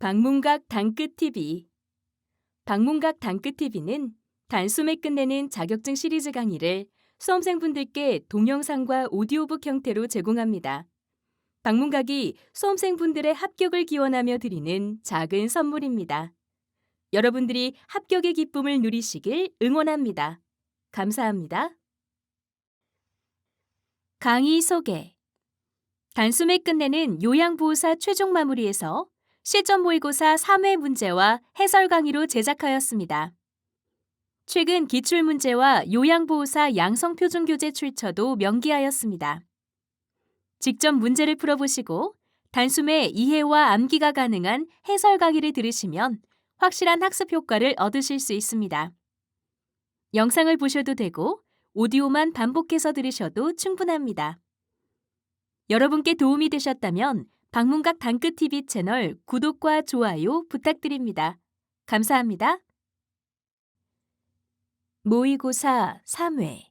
방문각 단끝TV. 방문각 단끝TV는 단숨에 끝내는 자격증 시리즈 강의를 수험생분들께 동영상과 오디오북 형태로 제공합니다. 방문각이 수험생분들의 합격을 기원하며 드리는 작은 선물입니다. 여러분들이 합격의 기쁨을 누리시길 응원합니다. 감사합니다. 강의 소개. 단숨에 끝내는 요양보호사 최종 마무리에서 실전 모의고사 3회 문제와 해설 강의로 제작하였습니다. 최근 기출문제와 요양보호사 양성표준교재 출처도 명기하였습니다. 직접 문제를 풀어보시고 단숨에 이해와 암기가 가능한 해설 강의를 들으시면 확실한 학습 효과를 얻으실 수 있습니다. 영상을 보셔도 되고 오디오만 반복해서 들으셔도 충분합니다. 여러분께 도움이 되셨다면 방문각 단끝TV 채널 구독과 좋아요 부탁드립니다. 감사합니다. 모의고사 3회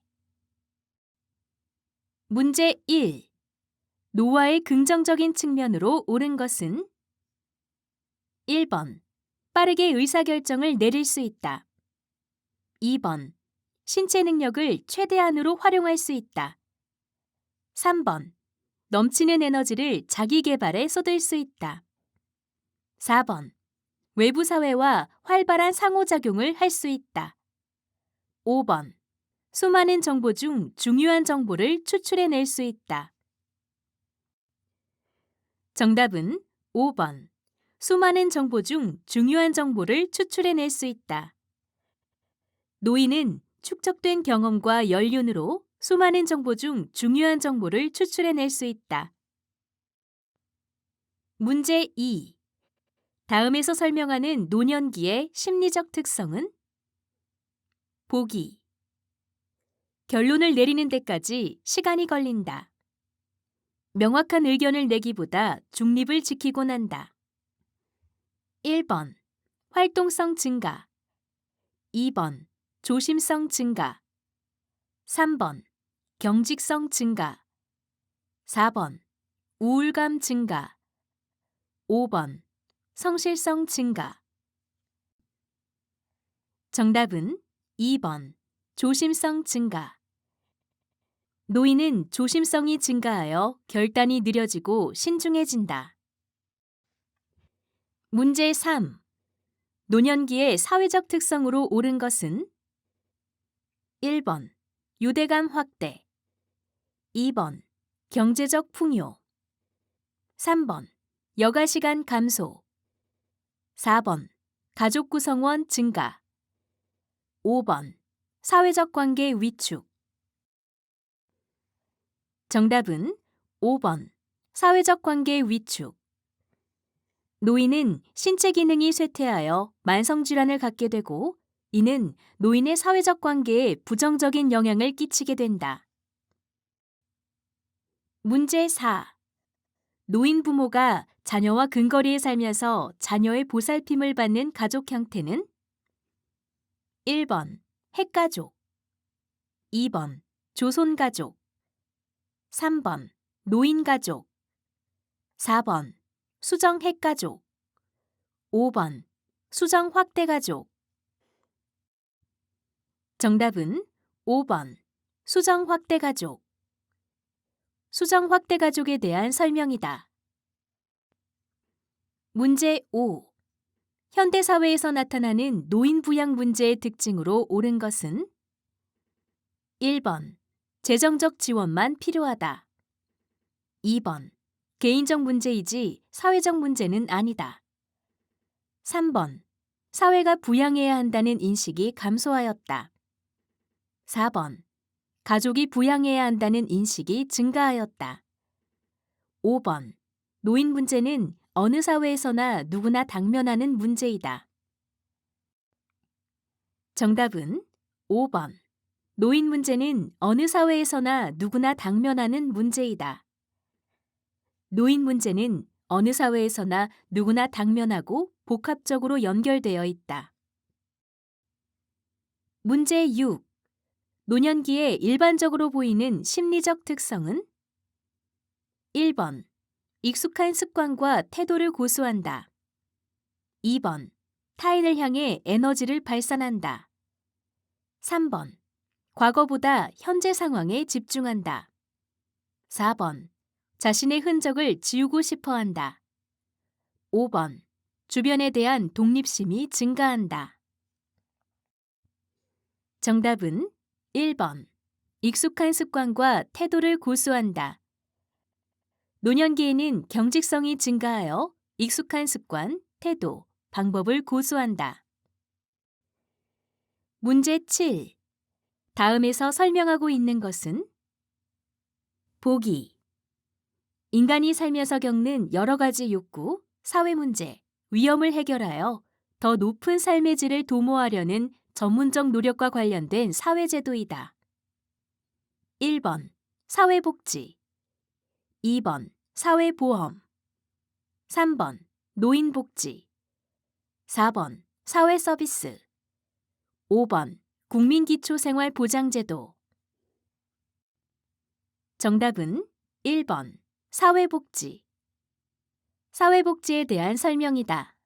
문제 1. 노화의 긍정적인 측면으로 옳은 것은 1번. 빠르게 의사결정을 내릴 수 있다. 2번. 신체 능력을 최대한으로 활용할 수 있다. 3번. 넘치는 에너지를 자기 개발에 쏟을 수 있다. 4번. 외부 사회와 활발한 상호작용을 할 수 있다. 5번. 수많은 정보 중 중요한 정보를 추출해낼 수 있다. 정답은 5번. 수많은 정보 중 중요한 정보를 추출해낼 수 있다. 노인은 축적된 경험과 연륜으로 수많은 정보 중 중요한 정보를 추출해낼 수 있다. 문제 2. 다음에서 설명하는 노년기의 심리적 특성은? 보기. 결론을 내리는 데까지 시간이 걸린다. 명확한 의견을 내기보다 중립을 지키곤 한다. 1번. 활동성 증가. 2번. 조심성 증가. 3번. 경직성 증가. 4번. 우울감 증가. 5번. 성실성 증가. 정답은 2번. 조심성 증가. 노인은 조심성이 증가하여 결단이 느려지고 신중해진다. 문제 3. 노년기의 사회적 특성으로 옳은 것은? 1번. 유대감 확대. 2번. 경제적 풍요. 3번. 여가시간 감소. 4번. 가족 구성원 증가. 5번. 사회적 관계 위축. 정답은 5번. 사회적 관계 위축. 노인은 신체 기능이 쇠퇴하여 만성질환을 갖게 되고 이는 노인의 사회적 관계에 부정적인 영향을 끼치게 된다. 문제 4. 노인 부모가 자녀와 근거리에 살면서 자녀의 보살핌을 받는 가족 형태는? 1번. 핵가족. 2번. 조손가족. 3번. 노인가족. 4번. 수정 핵가족. 5번. 수정 확대가족. 정답은 5번. 수정 확대가족. 수정 확대가족에 대한 설명이다. 문제 5. 현대사회에서 나타나는 노인 부양 문제의 특징으로 옳은 것은? 1번. 재정적 지원만 필요하다. 2번. 개인적 문제이지 사회적 문제는 아니다. 3번. 사회가 부양해야 한다는 인식이 감소하였다. 4번. 가족이 부양해야 한다는 인식이 증가하였다. 5번. 노인 문제는 어느 사회에서나 누구나 당면하는 문제이다. 정답은 5번. 노인 문제는 어느 사회에서나 누구나 당면하는 문제이다. 노인 문제는 어느 사회에서나 누구나 당면하고 복합적으로 연결되어 있다. 문제 6. 노년기에 일반적으로 보이는 심리적 특성은? 1번. 익숙한 습관과 태도를 고수한다. 2번. 타인을 향해 에너지를 발산한다. 3번. 과거보다 현재 상황에 집중한다. 4번. 자신의 흔적을 지우고 싶어 한다. 5번. 주변에 대한 독립심이 증가한다. 정답은 1번. 익숙한 습관과 태도를 고수한다. 노년기에는 경직성이 증가하여 익숙한 습관, 태도, 방법을 고수한다. 문제 7. 다음에서 설명하고 있는 것은? 보기. 인간이 살면서 겪는 여러 가지 욕구, 사회 문제, 위험을 해결하여 더 높은 삶의 질을 도모하려는 전문적 노력과 관련된 사회제도이다. 1번. 사회복지. 2번. 사회보험. 3번. 노인복지. 4번. 사회서비스. 5번. 국민기초생활보장제도. 정답은 1번. 사회복지. 사회복지에 대한 설명이다.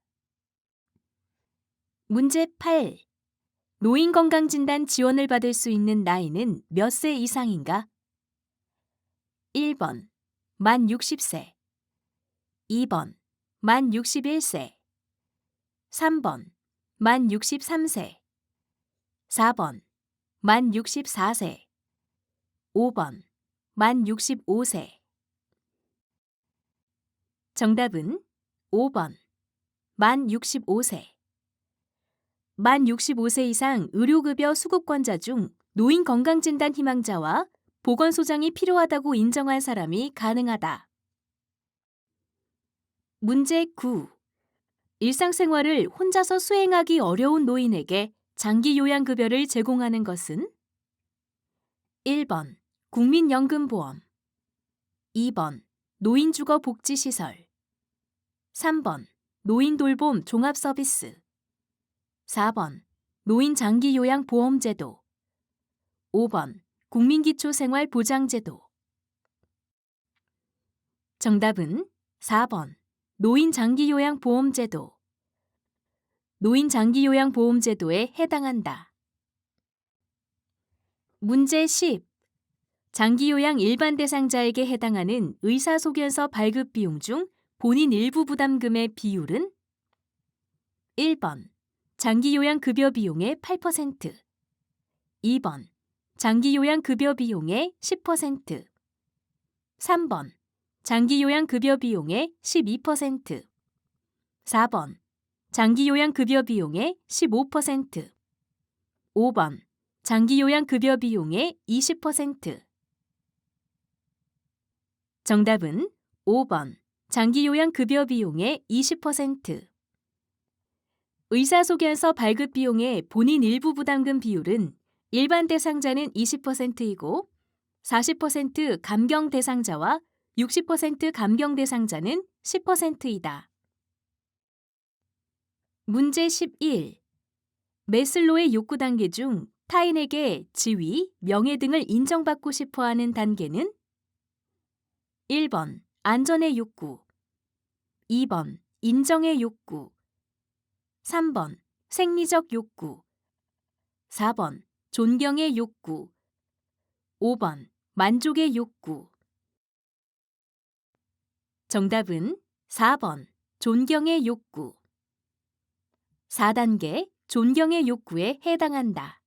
문제 8. 노인건강진단 지원을 받을 수 있는 나이는 몇 세 이상인가? 1번. 만 60세. 2번. 만 61세. 3번. 만 63세. 4번. 만 64세. 5번. 만 65세. 정답은 5번. 만 65세. 만 65세 이상 의료급여 수급권자 중 노인건강진단 희망자와 보건소장이 필요하다고 인정한 사람이 가능하다. 문제 9. 일상생활을 혼자서 수행하기 어려운 노인에게 장기요양급여를 제공하는 것은? 1번. 국민연금보험. 2번. 노인주거복지시설. 3번. 노인돌봄 종합서비스. 4번. 노인장기요양보험제도. 5번. 국민기초생활보장제도. 정답은 4번. 노인장기요양보험제도. 노인장기요양보험제도에 해당한다. 문제 10. 장기요양 일반 대상자에게 해당하는 의사소견서 발급 비용 중 본인 일부 부담금의 비율은? 1번. 장기요양 급여 비용의 8%. 2번. 장기요양 급여 비용의 10%. 3번. 장기요양 급여 비용의 12%. 4번. 장기요양 급여 비용의 15%. 5번. 장기요양 급여 비용의 20%. 정답은 5번. 장기요양 급여 비용의 20%. 의사소견서 발급 비용의 본인 일부 부담금 비율은 일반 대상자는 20%이고 40% 감경 대상자와 60% 감경 대상자는 10%이다. 문제 11. 매슬로의 욕구 단계 중 타인에게 지위, 명예 등을 인정받고 싶어하는 단계는? 1번. 안전의 욕구. 2번. 인정의 욕구. 3번. 생리적 욕구. 4번. 존경의 욕구. 5번. 만족의 욕구. 정답은 4번. 존경의 욕구. 4단계 존경의 욕구에 해당한다.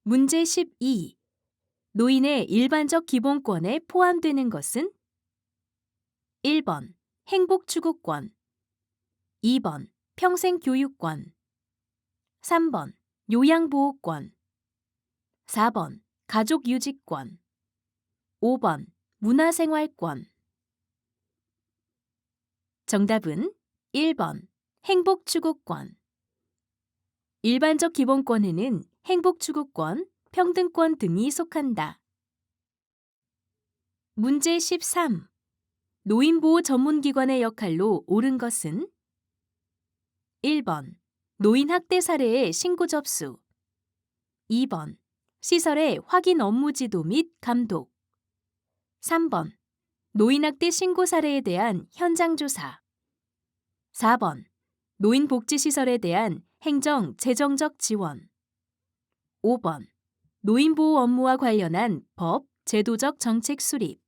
문제 12. 노인의 일반적 기본권에 포함되는 것은? 1번. 행복추구권. 2번. 평생교육권. 3번. 요양보호권. 4번. 가족유지권. 5번. 문화생활권. 정답은 1번. 행복추구권. 일반적 기본권에는 행복추구권, 평등권 등이 속한다. 문제 13. 노인보호 전문기관의 역할로 옳은 것은? 1번. 노인학대 사례의 신고 접수. 2번. 시설의 확인 업무 지도 및 감독. 3번. 노인학대 신고 사례에 대한 현장 조사. 4번. 노인복지시설에 대한 행정, 재정적 지원. 5번. 노인보호 업무와 관련한 법, 제도적 정책 수립.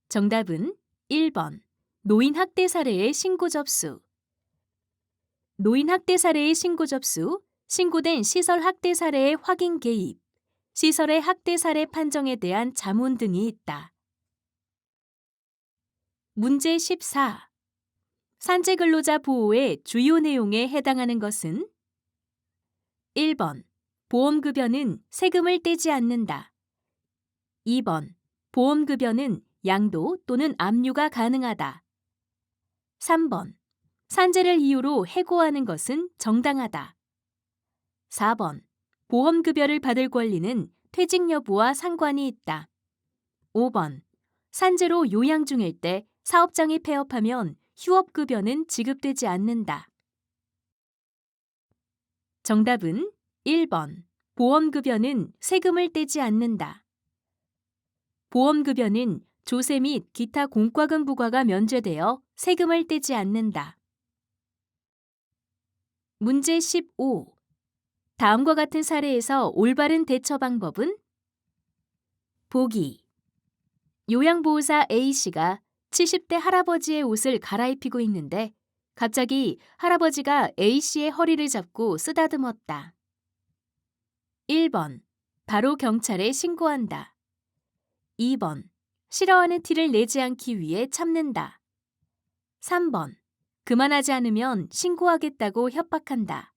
정답은 1번. 노인학대 사례의 신고 접수. 노인학대 사례의 신고 접수, 신고된 시설 학대 사례의 확인 개입, 시설의 학대 사례 판정에 대한 자문 등이 있다. 문제 14. 산재 근로자 보호의 주요 내용에 해당하는 것은 1번. 보험급여는 세금을 떼지 않는다. 2번. 보험급여는 양도 또는 압류가 가능하다. 3번. 산재를 이유로 해고하는 것은 정당하다. 4번. 보험급여를 받을 권리는 퇴직 여부와 상관이 있다. 5번. 산재로 요양 중일 때 사업장이 폐업하면 휴업급여는 지급되지 않는다. 정답은 1번. 보험급여는 세금을 떼지 않는다. 보험급여는 조세 및 기타 공과금 부과가 면제되어 세금을 떼지 않는다. 문제 15. 다음과 같은 사례에서 올바른 대처 방법은? 보기. 요양보호사 A씨가 70대 할아버지의 옷을 갈아입히고 있는데 갑자기 할아버지가 A씨의 허리를 잡고 쓰다듬었다. 1번. 바로 경찰에 신고한다. 2번. 싫어하는 티를 내지 않기 위해 참는다. 3번. 그만하지 않으면 신고하겠다고 협박한다.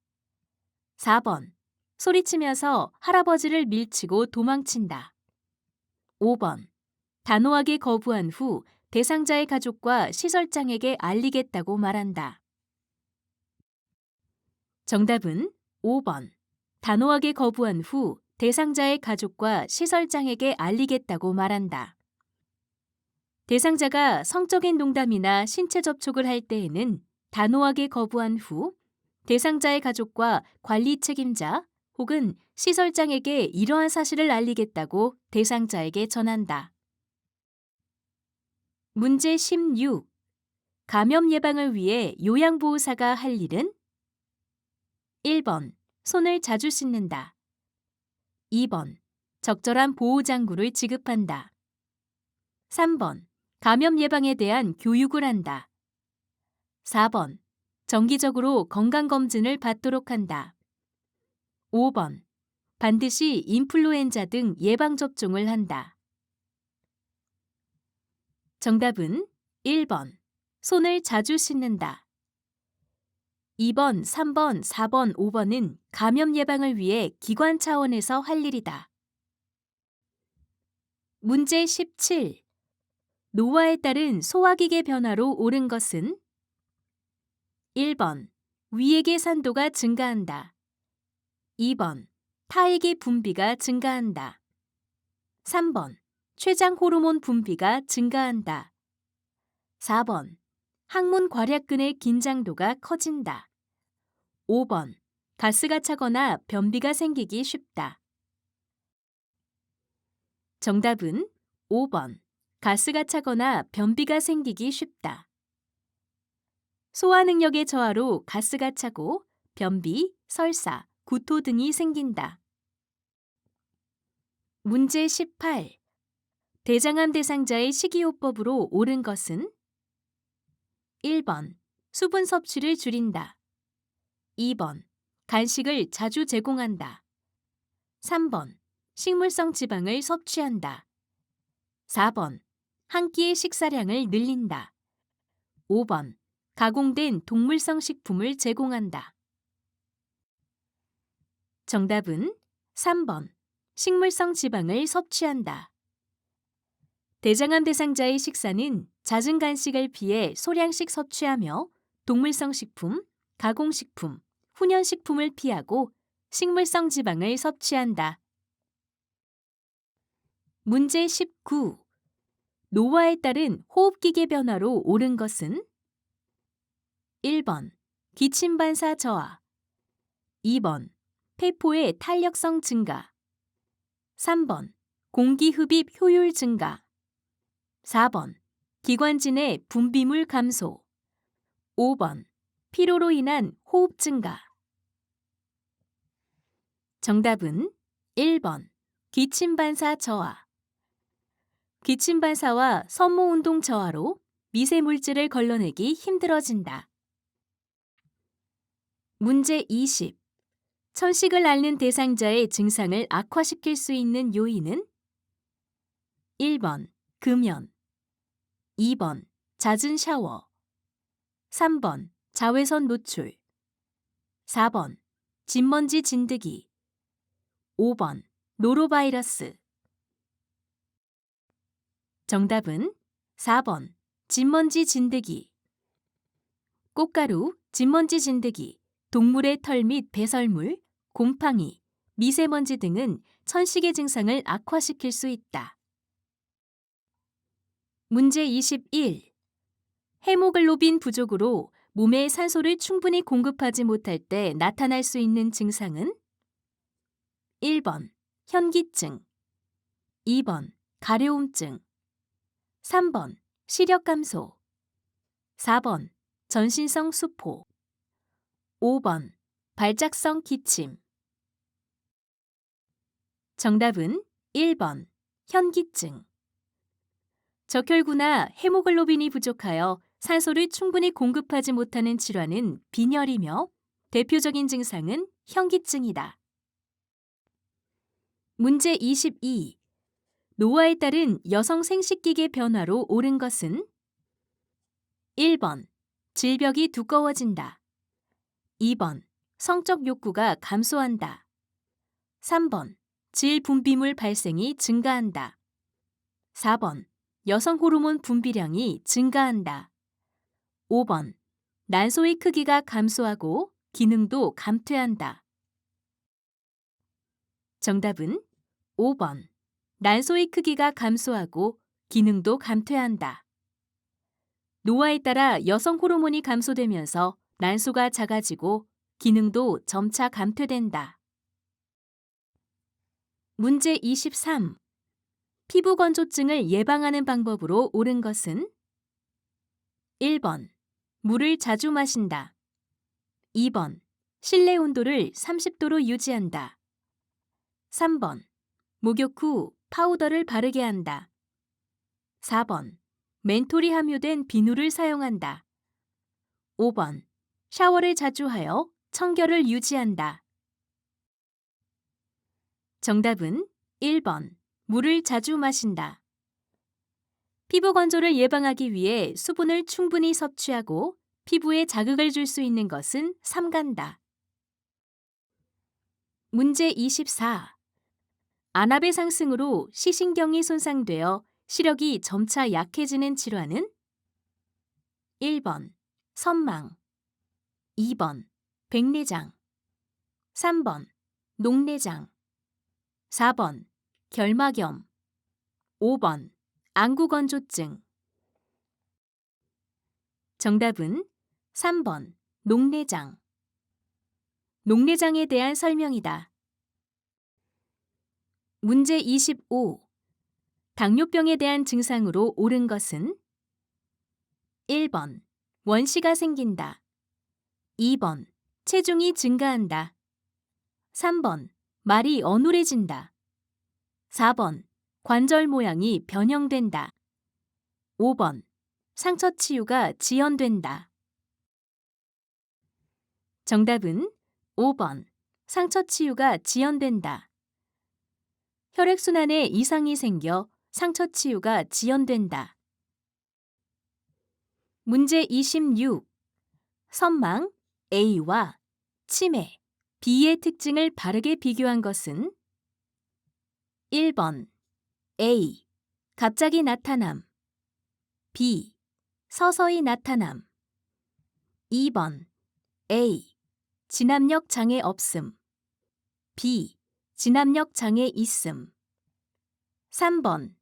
4번. 소리치면서 할아버지를 밀치고 도망친다. 5번. 단호하게 거부한 후 대상자의 가족과 시설장에게 알리겠다고 말한다. 정답은 5번. 단호하게 거부한 후 대상자의 가족과 시설장에게 알리겠다고 말한다. 대상자가 성적인 농담이나 신체 접촉을 할 때에는 단호하게 거부한 후 대상자의 가족과 관리 책임자 혹은 시설장에게 이러한 사실을 알리겠다고 대상자에게 전한다. 문제 16. 감염 예방을 위해 요양보호사가 할 일은? 1번. 손을 자주 씻는다. 2번. 적절한 보호장구를 지급한다. 3번. 감염 예방에 대한 교육을 한다. 4번. 정기적으로 건강검진을 받도록 한다. 5번. 반드시 인플루엔자 등 예방접종을 한다. 정답은 1번. 손을 자주 씻는다. 2번, 3번, 4번, 5번은 감염 예방을 위해 기관 차원에서 할 일이다. 문제 17. 노화에 따른 소화기계 변화로 옳은 것은? 1번. 위액의 산도가 증가한다. 2번. 타액의 분비가 증가한다. 3번. 췌장 호르몬 분비가 증가한다. 4번. 항문 괄약근의 긴장도가 커진다. 5번. 가스가 차거나 변비가 생기기 쉽다. 정답은 5번. 가스가 차거나 변비가 생기기 쉽다. 소화 능력의 저하로 가스가 차고 변비, 설사, 구토 등이 생긴다. 문제 18. 대장암 대상자의 식이요법으로 옳은 것은? 1번. 수분 섭취를 줄인다. 2번. 간식을 자주 제공한다. 3번. 식물성 지방을 섭취한다. 4번. 한 끼의 식사량을 늘린다. 5번. 가공된 동물성 식품을 제공한다. 정답은 3번. 식물성 지방을 섭취한다. 대장암 대상자의 식사는 잦은 간식을 피해 소량씩 섭취하며 동물성 식품, 가공식품, 훈연식품을 피하고 식물성 지방을 섭취한다. 문제 19. 노화에 따른 호흡기계 변화로 옳은 것은? 1번. 기침 반사 저하. 2번. 폐포의 탄력성 증가. 3번. 공기 흡입 효율 증가. 4번. 기관진의 분비물 감소. 5번. 피로로 인한 호흡 증가. 정답은 1번. 기침 반사 저하. 기침 반사와 섬모 운동 저하로 미세 물질을 걸러내기 힘들어진다. 문제 20. 천식을 앓는 대상자의 증상을 악화시킬 수 있는 요인은 1번. 금연. 2번. 잦은 샤워. 3번. 자외선 노출. 4번. 진먼지 진드기. 5번. 노로바이러스. 정답은 4번. 진먼지 진드기. 꽃가루, 진먼지 진드기, 동물의 털 및 배설물, 곰팡이, 미세먼지 등은 천식의 증상을 악화시킬 수 있다. 문제 21. 헤모글로빈 부족으로 몸에 산소를 충분히 공급하지 못할 때 나타날 수 있는 증상은 1번. 현기증. 2번. 가려움증. 3번. 시력 감소. 4번. 전신성 수포. 5번. 발작성 기침. 정답은 1번. 현기증. 적혈구나 헤모글로빈이 부족하여 산소를 충분히 공급하지 못하는 질환은 빈혈이며 대표적인 증상은 현기증이다. 문제 22. 노화에 따른 여성 생식기계 변화로 옳은 것은 1번. 질벽이 두꺼워진다. 2번. 성적 욕구가 감소한다. 3번. 질 분비물 발생이 증가한다. 4번. 여성 호르몬 분비량이 증가한다. 5번. 난소의 크기가 감소하고 기능도 감퇴한다. 정답은 5번. 난소의 크기가 감소하고 기능도 감퇴한다. 노화에 따라 여성 호르몬이 감소되면서 난소가 작아지고 기능도 점차 감퇴된다. 문제 23. 피부 건조증을 예방하는 방법으로 옳은 것은 1번. 물을 자주 마신다. 2번. 실내 온도를 30도로 유지한다. 3번. 목욕 후 파우더를 바르게 한다. 4번. 멘톨이 함유된 비누를 사용한다. 5번. 샤워를 자주 하여 청결을 유지한다. 정답은 1번. 물을 자주 마신다. 피부 건조를 예방하기 위해 수분을 충분히 섭취하고 피부에 자극을 줄 수 있는 것은 삼간다. 문제 24. 안압의 상승으로 시신경이 손상되어 시력이 점차 약해지는 질환은 1번. 선망. 2번. 백내장. 3번. 녹내장. 4번. 결막염. 5번. 안구건조증. 정답은 3번. 녹내장. 녹내장에 대한 설명이다. 문제 25. 당뇨병에 대한 증상으로 옳은 것은 1번. 원시가 생긴다. 2번. 체중이 증가한다. 3번. 말이 어눌해진다. 4번. 관절 모양이 변형된다. 5번. 상처 치유가 지연된다. 정답은 5번. 상처 치유가 지연된다. 혈액순환에 이상이 생겨 상처 치유가 지연된다. 문제 26. 선망 A와 치매 B의 특징을 바르게 비교한 것은 1번. A. 갑자기 나타남. B. 서서히 나타남. 2번. A. 진압력 장애 없음. B. 진압력 장애 있음. 3번.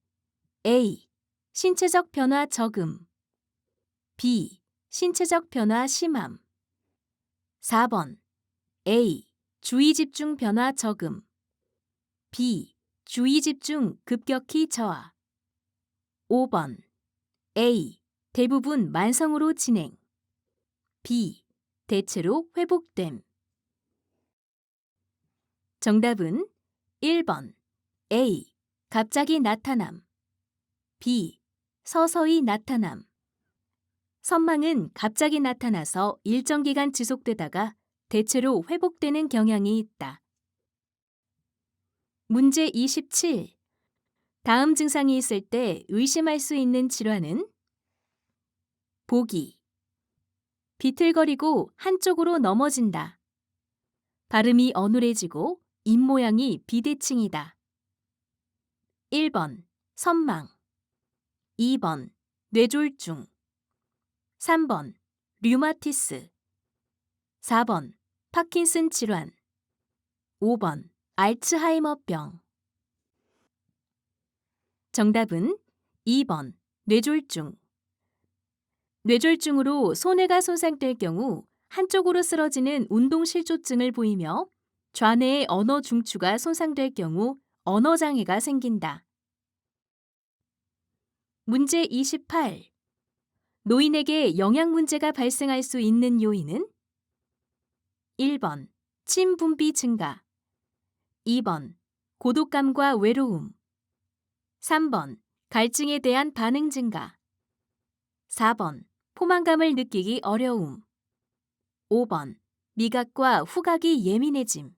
A. 신체적 변화 적음. B. 신체적 변화 심함. 4번. A. 주의 집중 변화 적음. B. 주의 집중 급격히 저하. 5번. A. 대부분 만성으로 진행. B. 대체로 회복됨. 정답은 1번 A. 갑자기 나타남. B. 서서히 나타남. 선망은 갑자기 나타나서 일정 기간 지속되다가 대체로 회복되는 경향이 있다. 문제 27. 다음 증상이 있을 때 의심할 수 있는 질환은? 보기. 비틀거리고 한쪽으로 넘어진다. 발음이 어눌해지고 입모양이 비대칭이다. 1번 선망, 2번 뇌졸중, 3번 류마티스, 4번 파킨슨 질환, 5번 알츠하이머병. 정답은 2번 뇌졸중. 뇌졸중으로 손해가 손상될 경우 한쪽으로 쓰러지는 운동실조증을 보이며 좌뇌의 언어 중추가 손상될 경우 언어장애가 생긴다. 문제 28. 노인에게 영양 문제가 발생할 수 있는 요인은? 1번 침 분비 증가, 2번 고독감과 외로움, 3번 갈증에 대한 반응 증가, 4번 포만감을 느끼기 어려움, 5번 미각과 후각이 예민해짐.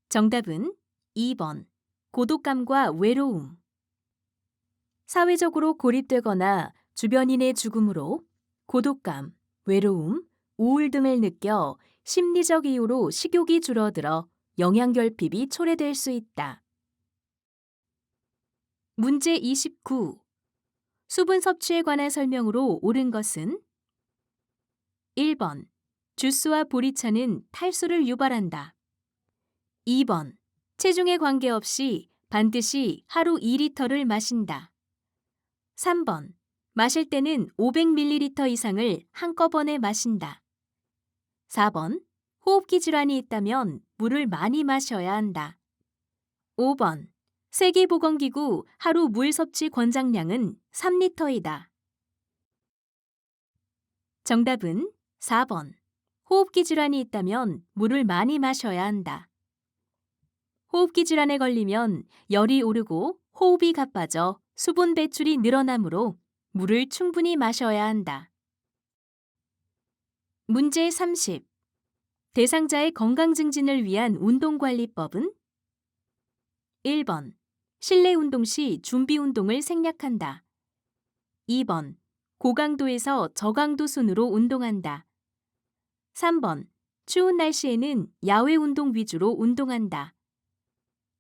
정답은 2번 고독감과 외로움. 사회적으로 고립되거나 주변인의 죽음으로 고독감, 외로움, 우울 등을 느껴 심리적 이유로 식욕이 줄어들어 영양결핍이 초래될 수 있다. 문제 29. 수분 섭취에 관한 설명으로 옳은 것은? 1번 주스와 보리차는 탈수를 유발한다. 2번 체중에 관계없이 반드시 하루 2리터를 마신다. 3번 마실 때는 500ml 이상을 한꺼번에 마신다. 4번 호흡기 질환이 있다면 물을 많이 마셔야 한다. 5번 세계보건기구 하루 물 섭취 권장량은 3리터이다. 정답은 4번 호흡기 질환이 있다면 물을 많이 마셔야 한다. 호흡기 질환에 걸리면 열이 오르고 호흡이 가빠져 수분 배출이 늘어나므로 물을 충분히 마셔야 한다. 문제 30. 대상자의 건강 증진을 위한 운동관리법은? 1번 실내 운동 시 준비 운동을 생략한다. 2번 고강도에서 저강도 순으로 운동한다. 3번 추운 날씨에는 야외 운동 위주로 운동한다.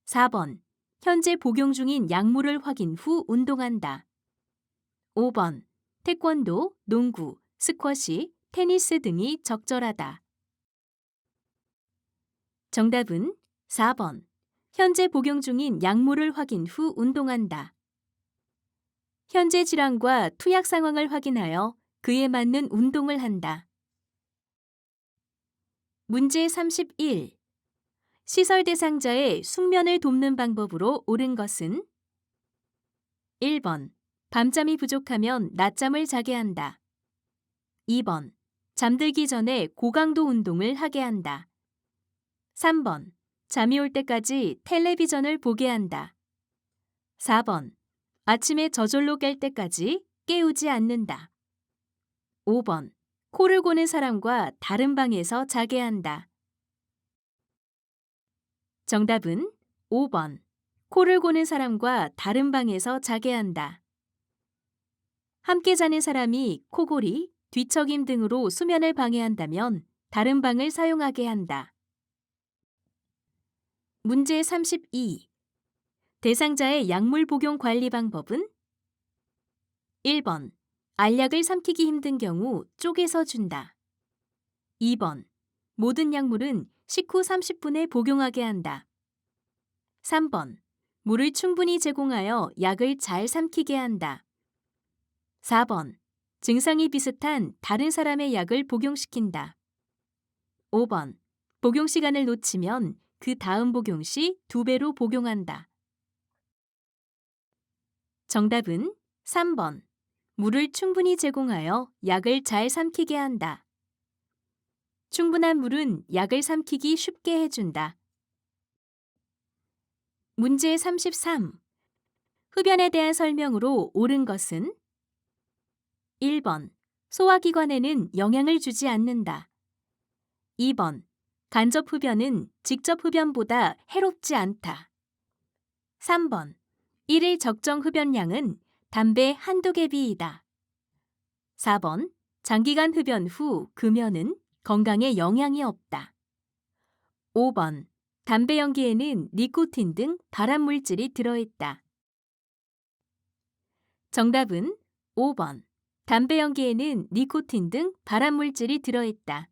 4번 현재 복용 중인 약물을 확인 후 운동한다. 5번 태권도, 농구, 스쿼시, 테니스 등이 적절하다. 정답은 4번 현재 복용 중인 약물을 확인 후 운동한다. 현재 질환과 투약 상황을 확인하여 그에 맞는 운동을 한다. 문제 31. 시설 대상자의 숙면을 돕는 방법으로 옳은 것은? 1번 밤잠이 부족하면 낮잠을 자게 한다. 2번 잠들기 전에 고강도 운동을 하게 한다. 3번 잠이 올 때까지 텔레비전을 보게 한다. 4번 아침에 저절로 깰 때까지 깨우지 않는다. 5번 코를 고는 사람과 다른 방에서 자게 한다. 정답은 5번 코를 고는 사람과 다른 방에서 자게 한다. 함께 자는 사람이 코골이, 뒤척임 등으로 수면을 방해한다면 다른 방을 사용하게 한다. 문제 32. 대상자의 약물 복용 관리 방법은? 1번 알약을 삼키기 힘든 경우 쪼개서 준다. 2번 모든 약물은 식후 30분에 복용하게 한다. 3번 물을 충분히 제공하여 약을 잘 삼키게 한다. 4번 증상이 비슷한 다른 사람의 약을 복용시킨다. 5번 복용 시간을 놓치면 그 다음 복용 시 2배로 복용한다. 정답은 3번. 물을 충분히 제공하여 약을 잘 삼키게 한다. 충분한 물은 약을 삼키기 쉽게 해준다. 문제 33. 흡연에 대한 설명으로 옳은 것은 1번. 소화기관에는 영향을 주지 않는다. 2번. 간접 흡연은 직접 흡연보다 해롭지 않다. 3번. 1일 적정 흡연량은 담배 한두 개 비이다. 4번. 장기간 흡연 후 금연은 건강에 영향이 없다. 5번. 담배 연기에는 니코틴 등 발암 물질이 들어있다. 정답은 5번. 담배 연기에는 니코틴 등 발암 물질이 들어있다.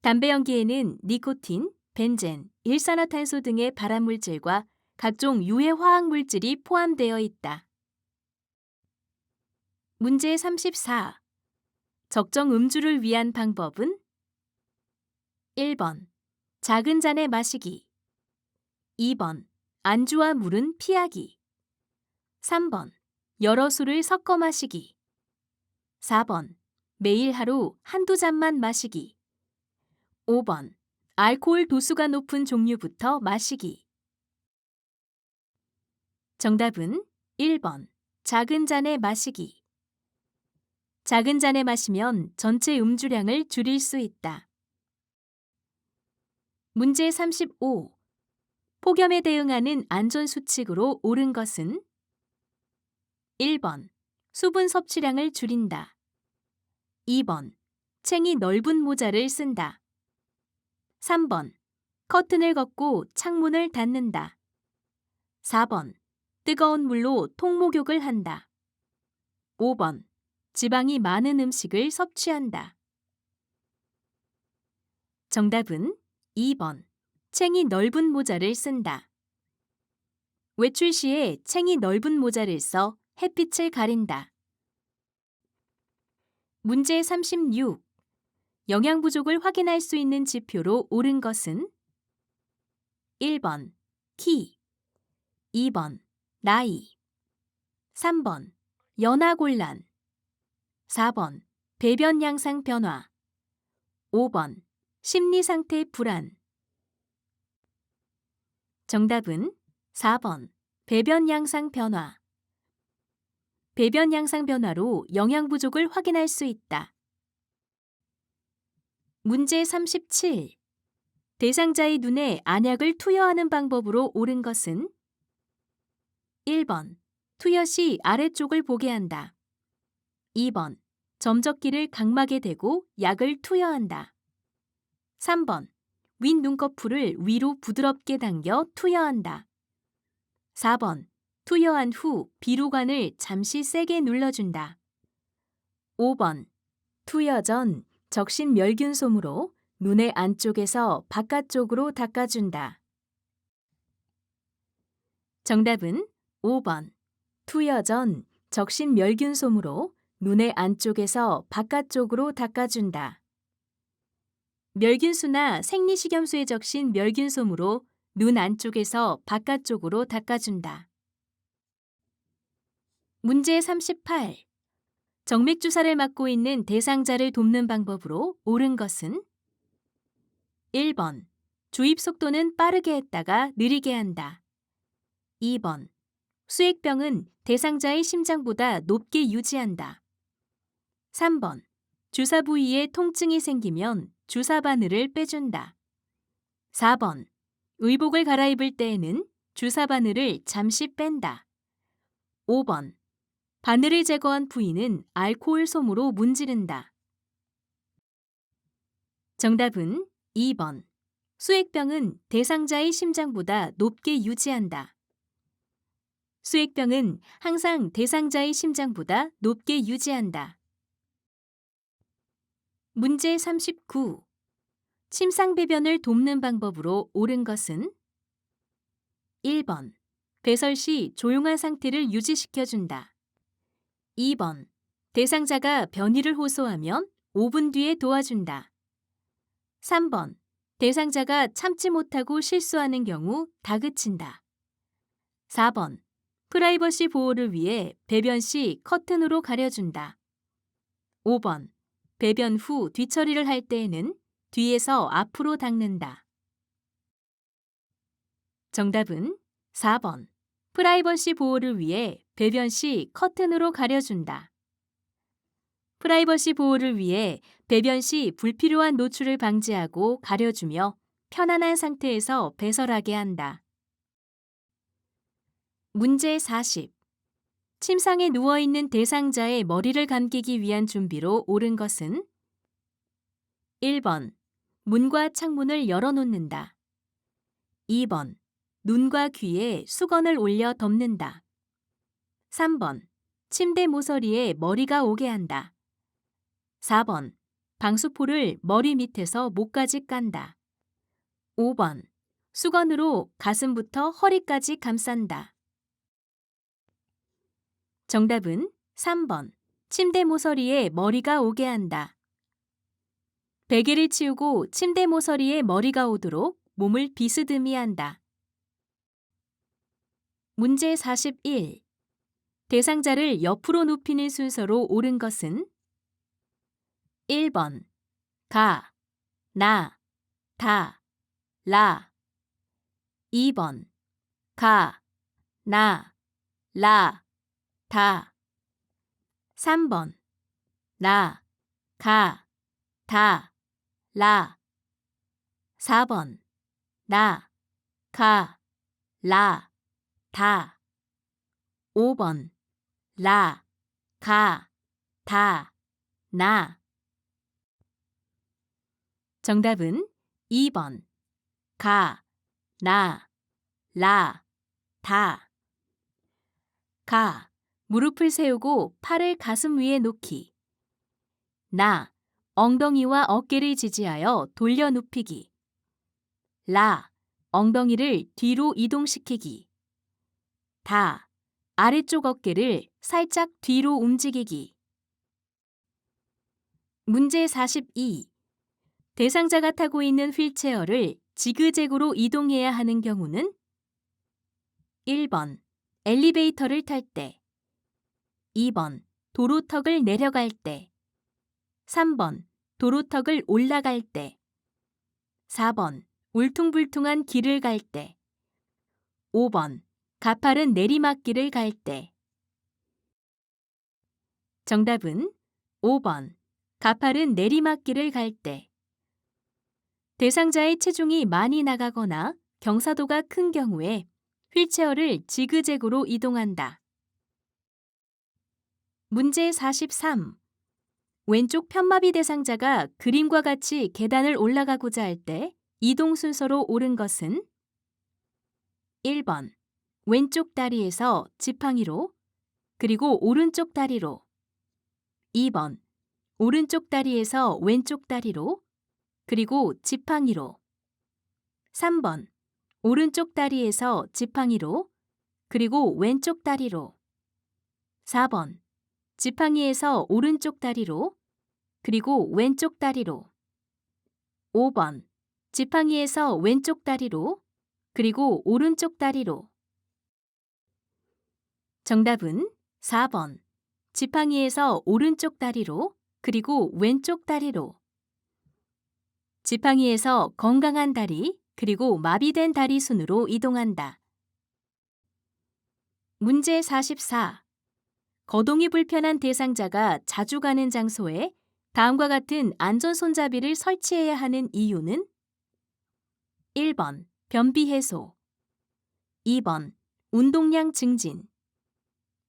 담배 연기에는 니코틴, 벤젠, 일산화탄소 등의 발암 물질과 각종 유해 화학 물질이 포함되어 있다. 문제 34. 적정 음주를 위한 방법은 1번. 작은 잔에 마시기. 2번. 안주와 물은 피하기. 3번. 여러 술을 섞어 마시기. 4번. 매일 하루 한두 잔만 마시기. 5번. 알코올 도수가 높은 종류부터 마시기. 정답은 1번. 작은 잔에 마시기. 작은 잔에 마시면 전체 음주량을 줄일 수 있다. 문제 35. 폭염에 대응하는 안전수칙으로 옳은 것은 1번. 수분 섭취량을 줄인다. 2번. 챙이 넓은 모자를 쓴다. 3번. 커튼을 걷고 창문을 닫는다. 4번. 뜨거운 물로 통목욕을 한다. 5번. 지방이 많은 음식을 섭취한다. 정답은 2번. 챙이 넓은 모자를 쓴다. 외출 시에 챙이 넓은 모자를 써 햇빛을 가린다. 문제 36. 영양 부족을 확인할 수 있는 지표로 옳은 것은 1번. 키. 2번. 나이. 3번. 연하곤란. 4번. 배변 양상 변화. 5번. 심리 상태 불안. 정답은 4번. 배변 양상 변화. 배변 양상 변화로 영양 부족을 확인할 수 있다. 문제 37. 대상자의 눈에 안약을 투여하는 방법으로 옳은 것은 1번. 투여 시 아래쪽을 보게 한다. 2번. 점적기를 각막에 대고 약을 투여한다. 3번. 윗 눈꺼풀을 위로 부드럽게 당겨 투여한다. 4번. 투여한 후 비루관을 잠시 세게 눌러준다. 5번. 투여 전 적신 멸균솜으로 눈의 안쪽에서 바깥쪽으로 닦아준다. 정답은 5번. 투여 전 적신 멸균솜으로 눈의 안쪽에서 바깥쪽으로 닦아준다. 멸균수나 생리식염수에 적신 멸균솜으로 눈 안쪽에서 바깥쪽으로 닦아준다. 문제 38. 정맥주사를 맞고 있는 대상자를 돕는 방법으로 옳은 것은 1번. 주입 속도는 빠르게 했다가 느리게 한다. 2번. 수액병은 대상자의 심장보다 높게 유지한다. 3번. 주사 부위에 통증이 생기면 주사 바늘을 빼준다. 4번. 의복을 갈아입을 때에는 주사 바늘을 잠시 뺀다. 5번. 바늘을 제거한 부위는 알코올 솜으로 문지른다. 정답은 2번. 수액병은 대상자의 심장보다 높게 유지한다. 수액병은 항상 대상자의 심장보다 높게 유지한다. 문제 39. 침상배변을 돕는 방법으로 옳은 것은 1번. 배설 시 조용한 상태를 유지시켜준다. 2번. 대상자가 변이를 호소하면 5분 뒤에 도와준다. 3번. 대상자가 참지 못하고 실수하는 경우 다그친다. 4번. 프라이버시 보호를 위해 배변 시 커튼으로 가려준다. 5번. 배변 후 뒤처리를 할 때에는 뒤에서 앞으로 닦는다. 정답은 4번. 프라이버시 보호를 위해 배변 시 커튼으로 가려준다. 프라이버시 보호를 위해 배변 시 불필요한 노출을 방지하고 가려주며 편안한 상태에서 배설하게 한다. 문제 40. 침상에 누워있는 대상자의 머리를 감기기 위한 준비로 옳은 것은 1번. 문과 창문을 열어놓는다. 2번. 눈과 귀에 수건을 올려 덮는다. 3번. 침대 모서리에 머리가 오게 한다. 4번. 방수포를 머리 밑에서 목까지 깐다. 5번. 수건으로 가슴부터 허리까지 감싼다. 정답은 3번. 침대 모서리에 머리가 오게 한다. 베개를 치우고 침대 모서리에 머리가 오도록 몸을 비스듬히 한다. 문제 41. 대상자를 옆으로 눕히는 순서로 옳은 것은 1번. 가, 나, 다, 라. 2번. 가, 나, 라, 다. 3번. 나, 가, 다, 라. 4번. 나, 가, 라, 다. 5번. 라, 가, 다, 나. 정답은 2번. 가, 나, 라, 다. 가. 무릎을 세우고 팔을 가슴 위에 놓기. 나. 엉덩이와 어깨를 지지하여 돌려 눕히기. 라. 엉덩이를 뒤로 이동시키기. 다. 아래쪽 어깨를 살짝 뒤로 움직이기. 문제 42. 대상자가 타고 있는 휠체어를 지그재그로 이동해야 하는 경우는 1번. 엘리베이터를 탈 때. 2번. 도로턱을 내려갈 때. 3번. 도로턱을 올라갈 때. 4번. 울퉁불퉁한 길을 갈 때. 5번. 가파른 내리막길을 갈 때. 정답은 5번. 가파른 내리막길을 갈 때. 대상자의 체중이 많이 나가거나 경사도가 큰 경우에 휠체어를 지그재그로 이동한다. 문제 43. 왼쪽 편마비 대상자가 그림과 같이 계단을 올라가고자 할 때 이동 순서로 옳은 것은 1번. 왼쪽 다리에서 지팡이로, 그리고 오른쪽 다리로. 2번. 오른쪽 다리에서 왼쪽 다리로, 그리고 지팡이로. 3번. 오른쪽 다리에서 지팡이로, 그리고 왼쪽 다리로. 4번. 지팡이에서 오른쪽 다리로, 그리고 왼쪽 다리로. 5번. 지팡이에서 왼쪽 다리로, 그리고 오른쪽 다리로. 정답은 4번. 지팡이에서 오른쪽 다리로, 그리고 왼쪽 다리로. 지팡이에서 건강한 다리, 그리고 마비된 다리 순으로 이동한다. 문제 44. 거동이 불편한 대상자가 자주 가는 장소에 다음과 같은 안전 손잡이를 설치해야 하는 이유는 1번. 변비 해소. 2번. 운동량 증진.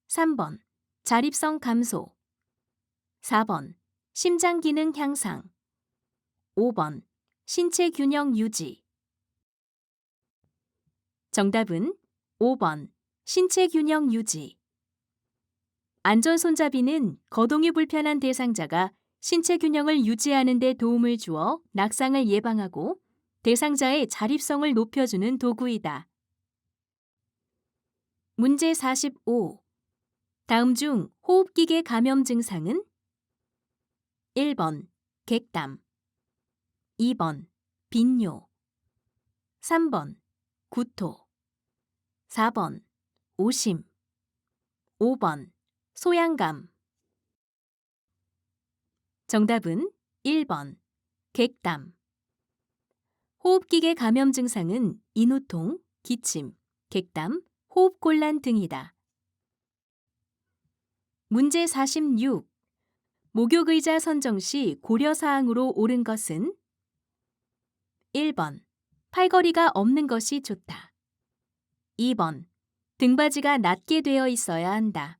3번. 자립성 감소. 4번. 심장 기능 향상. 5번. 신체 균형 유지. 정답은 5번. 신체 균형 유지. 안전 손잡이는 거동이 불편한 대상자가 신체 균형을 유지하는 데 도움을 주어 낙상을 예방하고 대상자의 자립성을 높여주는 도구이다. 문제 45. 다음 중 호흡기계 감염 증상은 1번. 객담. 2번. 빈뇨. 3번. 구토. 4번. 오심. 5번 소양감. 정답은 1번 객담. 호흡기계 감염 증상은 인후통, 기침, 객담, 호흡곤란 등이다. 문제 46. 목욕의자 선정 시 고려사항으로 옳은 것은 1번 팔걸이가 없는 것이 좋다. 2번 등받이가 낮게 되어 있어야 한다.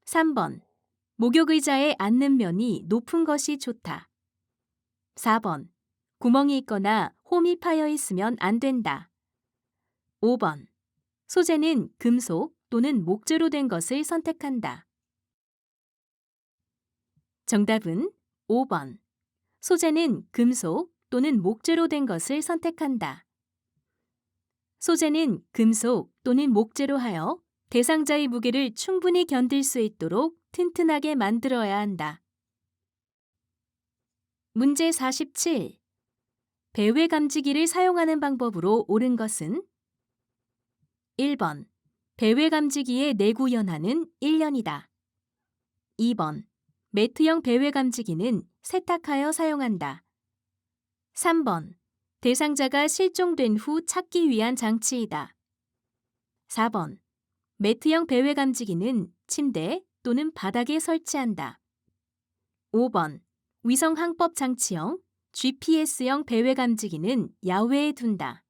3번 목욕의자에 앉는 면이 높은 것이 좋다. 4번 구멍이 있거나 홈이 파여 있으면 안 된다. 5번 소재는 금속 또는 목재로 된 것을 선택한다. 정답은 5번 소재는 금속 또는 목재로 된 것을 선택한다. 소재는 금속 또는 목재로 하여 대상자의 무게를 충분히 견딜 수 있도록 튼튼하게 만들어야 한다. 문제 47. 배회 감지기를 사용하는 방법으로 옳은 것은 1번 배회 감지기의 내구 연한은 1년이다. 2번 매트형 배회 감지기는 세탁하여 사용한다. 3번 대상자가 실종된 후 찾기 위한 장치이다. 4번 매트형 배회 감지기는 침대 또는 바닥에 설치한다. 5번 위성항법 장치형 GPS형 배회 감지기는 야외에 둔다.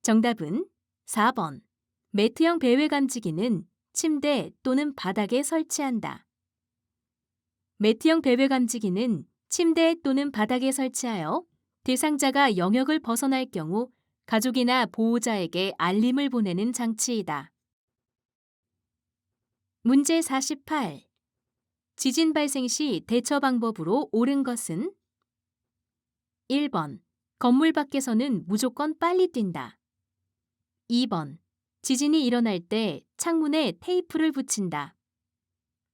정답은 4번 매트형 배회 감지기는 침대 또는 바닥에 설치한다. 매트형 배회 감지기는 침대 또는 바닥에 설치하여 대상자가 영역을 벗어날 경우 가족이나 보호자에게 알림을 보내는 장치이다. 문제 48. 지진 발생 시 대처 방법으로 옳은 것은 1번 건물 밖에서는 무조건 빨리 뛴다. 2번 지진이 일어날 때 창문에 테이프를 붙인다.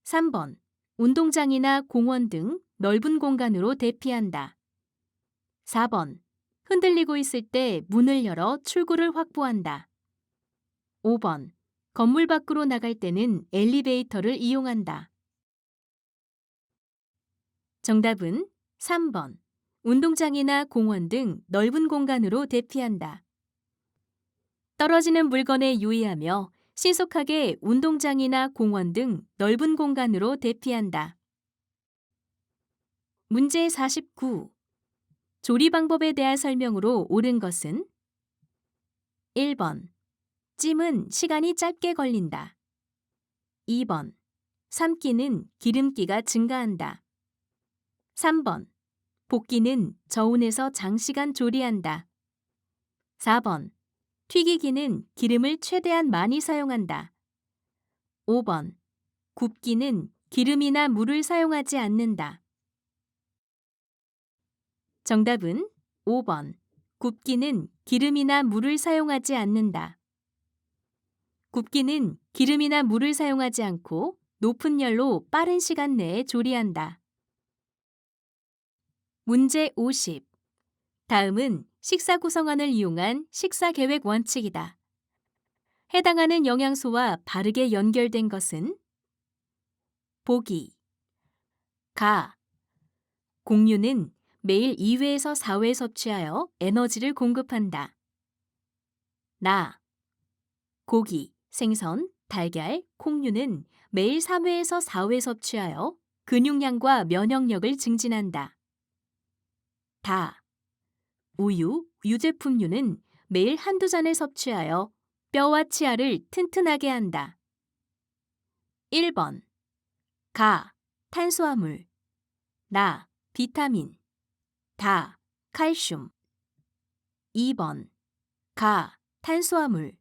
3번 운동장이나 공원 등 넓은 공간으로 대피한다. 4번 흔들리고 있을 때 문을 열어 출구를 확보한다. 5번 건물 밖으로 나갈 때는 엘리베이터를 이용한다. 정답은 3번 운동장이나 공원 등 넓은 공간으로 대피한다. 떨어지는 물건에 유의하며 신속하게 운동장이나 공원 등 넓은 공간으로 대피한다. 문제 49. 조리 방법에 대한 설명으로 옳은 것은 1번 찜은 시간이 짧게 걸린다. 2번 삶기는 기름기가 증가한다. 3번 볶기는 저온에서 장시간 조리한다. 4번 튀기기는 기름을 최대한 많이 사용한다. 5번 굽기는 기름이나 물을 사용하지 않는다. 정답은 5번 굽기는 기름이나 물을 사용하지 않는다. 굽기는 기름이나 물을 사용하지 않고 높은 열로 빠른 시간 내에 조리한다. 문제 50. 다음은 식사 구성원을 이용한 식사 계획 원칙이다. 해당하는 영양소와 바르게 연결된 것은 보기. 가. 곡류는 매일 2회에서 4회 섭취하여 에너지를 공급한다. 나. 고기, 생선, 달걀, 콩류는 매일 3회에서 4회 섭취하여 근육량과 면역력을 증진한다. 다. 우유, 유제품류는 매일 한두 잔을 섭취하여 뼈와 치아를 튼튼하게 한다. 1번 가, 탄수화물. 나, 비타민. 다, 칼슘. 2번 가, 탄수화물.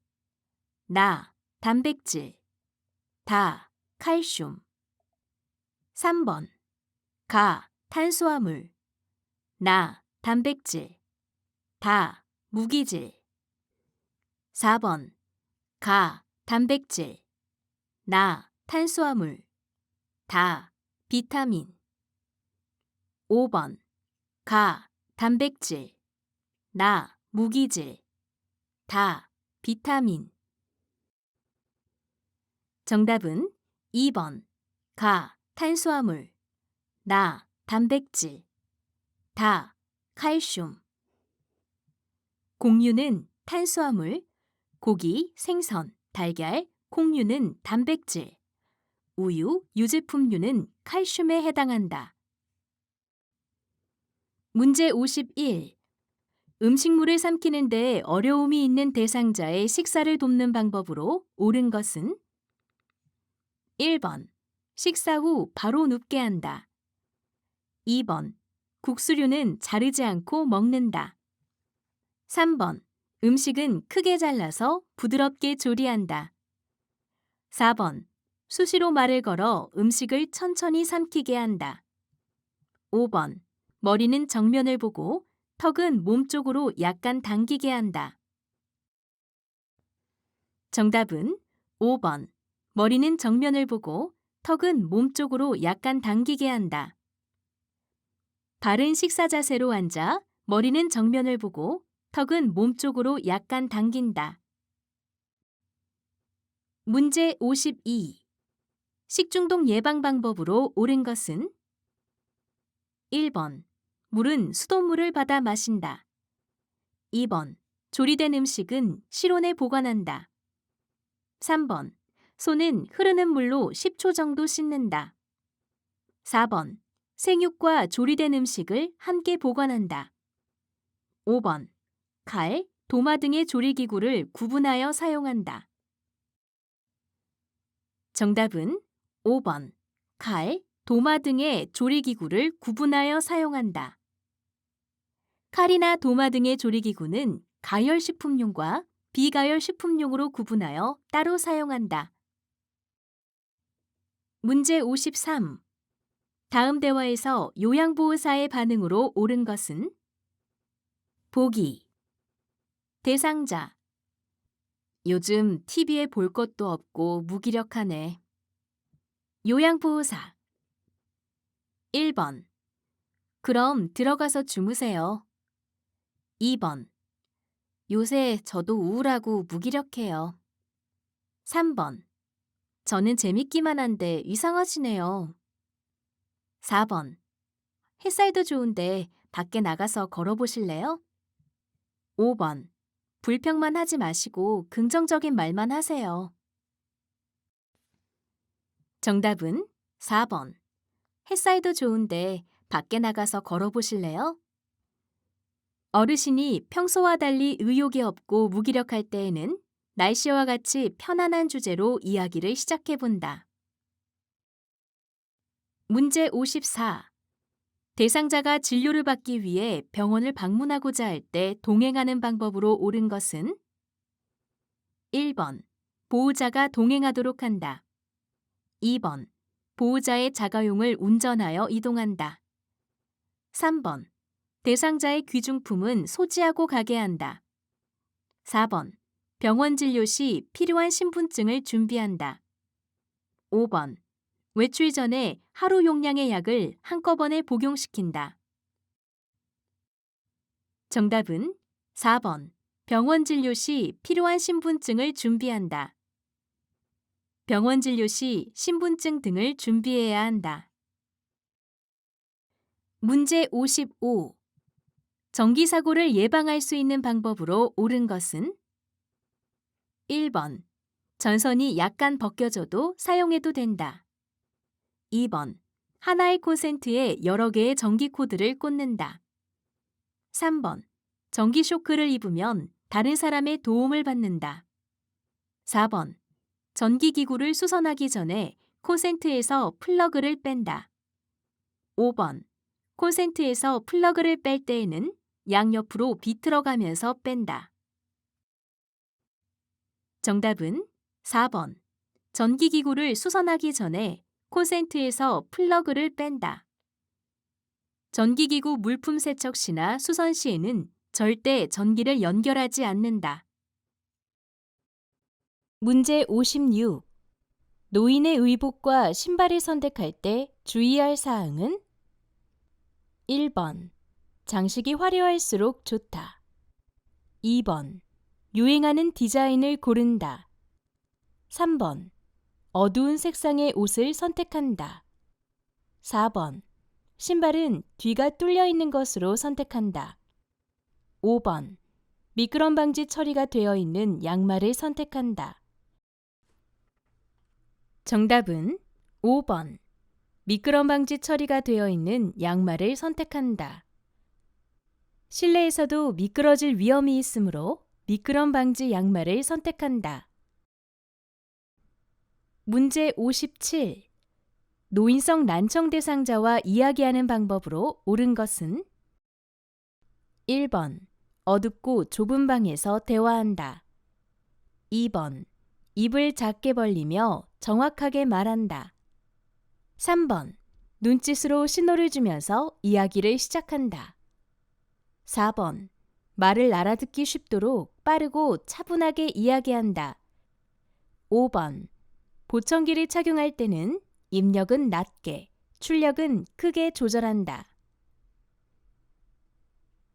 나, 단백질. 다, 칼슘. 3번 가, 탄수화물. 나, 단백질. 다, 무기질. 4번 가, 단백질. 나, 탄수화물. 다, 비타민. 5번 가, 단백질. 나, 무기질. 다, 비타민. 정답은 2번. 가, 탄수화물, 나, 단백질, 다, 칼슘. 곡류는 탄수화물, 고기, 생선, 달걀, 콩류는 단백질, 우유, 유제품류는 칼슘에 해당한다. 문제 51. 음식물을 삼키는 데 어려움이 있는 대상자의 식사를 돕는 방법으로 옳은 것은? 1번. 식사 후 바로 눕게 한다. 2번. 국수류는 자르지 않고 먹는다. 3번. 음식은 크게 잘라서 부드럽게 조리한다. 4번. 수시로 말을 걸어 음식을 천천히 삼키게 한다. 5번. 머리는 정면을 보고 턱은 몸쪽으로 약간 당기게 한다. 정답은 5번. 머리는 정면을 보고 턱은 몸쪽으로 약간 당기게 한다. 바른 식사 자세로 앉아 머리는 정면을 보고 턱은 몸쪽으로 약간 당긴다. 문제 52. 식중독 예방 방법으로 옳은 것은? 1번. 물은 수돗물을 받아 마신다. 2번. 조리된 음식은 실온에 보관한다. 3번. 손은 흐르는 물로 10초 정도 씻는다. 4번. 생육과 조리된 음식을 함께 보관한다. 5번. 칼, 도마 등의 조리기구를 구분하여 사용한다. 정답은 5번. 칼, 도마 등의 조리기구를 구분하여 사용한다. 칼이나 도마 등의 조리기구는 가열식품용과 비가열식품용으로 구분하여 따로 사용한다. 문제 53. 다음 대화에서 요양보호사의 반응으로 옳은 것은? 보기. 대상자. 요즘 TV에 볼 것도 없고 무기력하네. 요양보호사. 1번. 그럼 들어가서 주무세요. 2번. 요새 저도 우울하고 무기력해요. 3번. 저는 재밌기만 한데 이상하시네요. 4번. 햇살도 좋은데 밖에 나가서 걸어보실래요? 5번. 불평만 하지 마시고 긍정적인 말만 하세요. 정답은 4번. 햇살도 좋은데 밖에 나가서 걸어보실래요? 어르신이 평소와 달리 의욕이 없고 무기력할 때에는 날씨와 같이 편안한 주제로 이야기를 시작해본다. 문제 54. 대상자가 진료를 받기 위해 병원을 방문하고자 할 때 동행하는 방법으로 옳은 것은? 1번. 보호자가 동행하도록 한다. 2번. 보호자의 자가용을 운전하여 이동한다. 3번. 대상자의 귀중품은 소지하고 가게 한다. 4번. 병원 진료 시 필요한 신분증을 준비한다. 5번. 외출 전에 하루 용량의 약을 한꺼번에 복용시킨다. 정답은 4번. 병원 진료 시 필요한 신분증을 준비한다. 병원 진료 시 신분증 등을 준비해야 한다. 문제 55. 전기사고를 예방할 수 있는 방법으로 옳은 것은? 1번. 전선이 약간 벗겨져도 사용해도 된다. 2번. 하나의 콘센트에 여러 개의 전기 코드를 꽂는다. 3번. 전기 쇼크를 입으면 다른 사람의 도움을 받는다. 4번. 전기기구를 수선하기 전에 콘센트에서 플러그를 뺀다. 5번. 콘센트에서 플러그를 뺄 때에는 양옆으로 비틀어가면서 뺀다. 정답은 4번. 전기기구를 수선하기 전에 콘센트에서 플러그를 뺀다. 전기기구 물품 세척 시나 수선 시에는 절대 전기를 연결하지 않는다. 문제 56. 노인의 의복과 신발을 선택할 때 주의할 사항은? 1번. 장식이 화려할수록 좋다. 2번. 유행하는 디자인을 고른다. 3번. 어두운 색상의 옷을 선택한다. 4번. 신발은 뒤가 뚫려 있는 것으로 선택한다. 5번. 미끄럼 방지 처리가 되어 있는 양말을 선택한다. 정답은 5번. 미끄럼 방지 처리가 되어 있는 양말을 선택한다. 실내에서도 미끄러질 위험이 있으므로 미끄럼 방지 양말을 선택한다. 문제 57. 노인성 난청 대상자와 이야기하는 방법으로 옳은 것은 1번. 어둡고 좁은 방에서 대화한다. 2번. 입을 작게 벌리며 정확하게 말한다. 3번. 눈짓으로 신호를 주면서 이야기를 시작한다. 4번. 말을 알아듣기 쉽도록 빠르고 차분하게 이야기한다. 5번. 보청기를 착용할 때는 입력은 낮게, 출력은 크게 조절한다.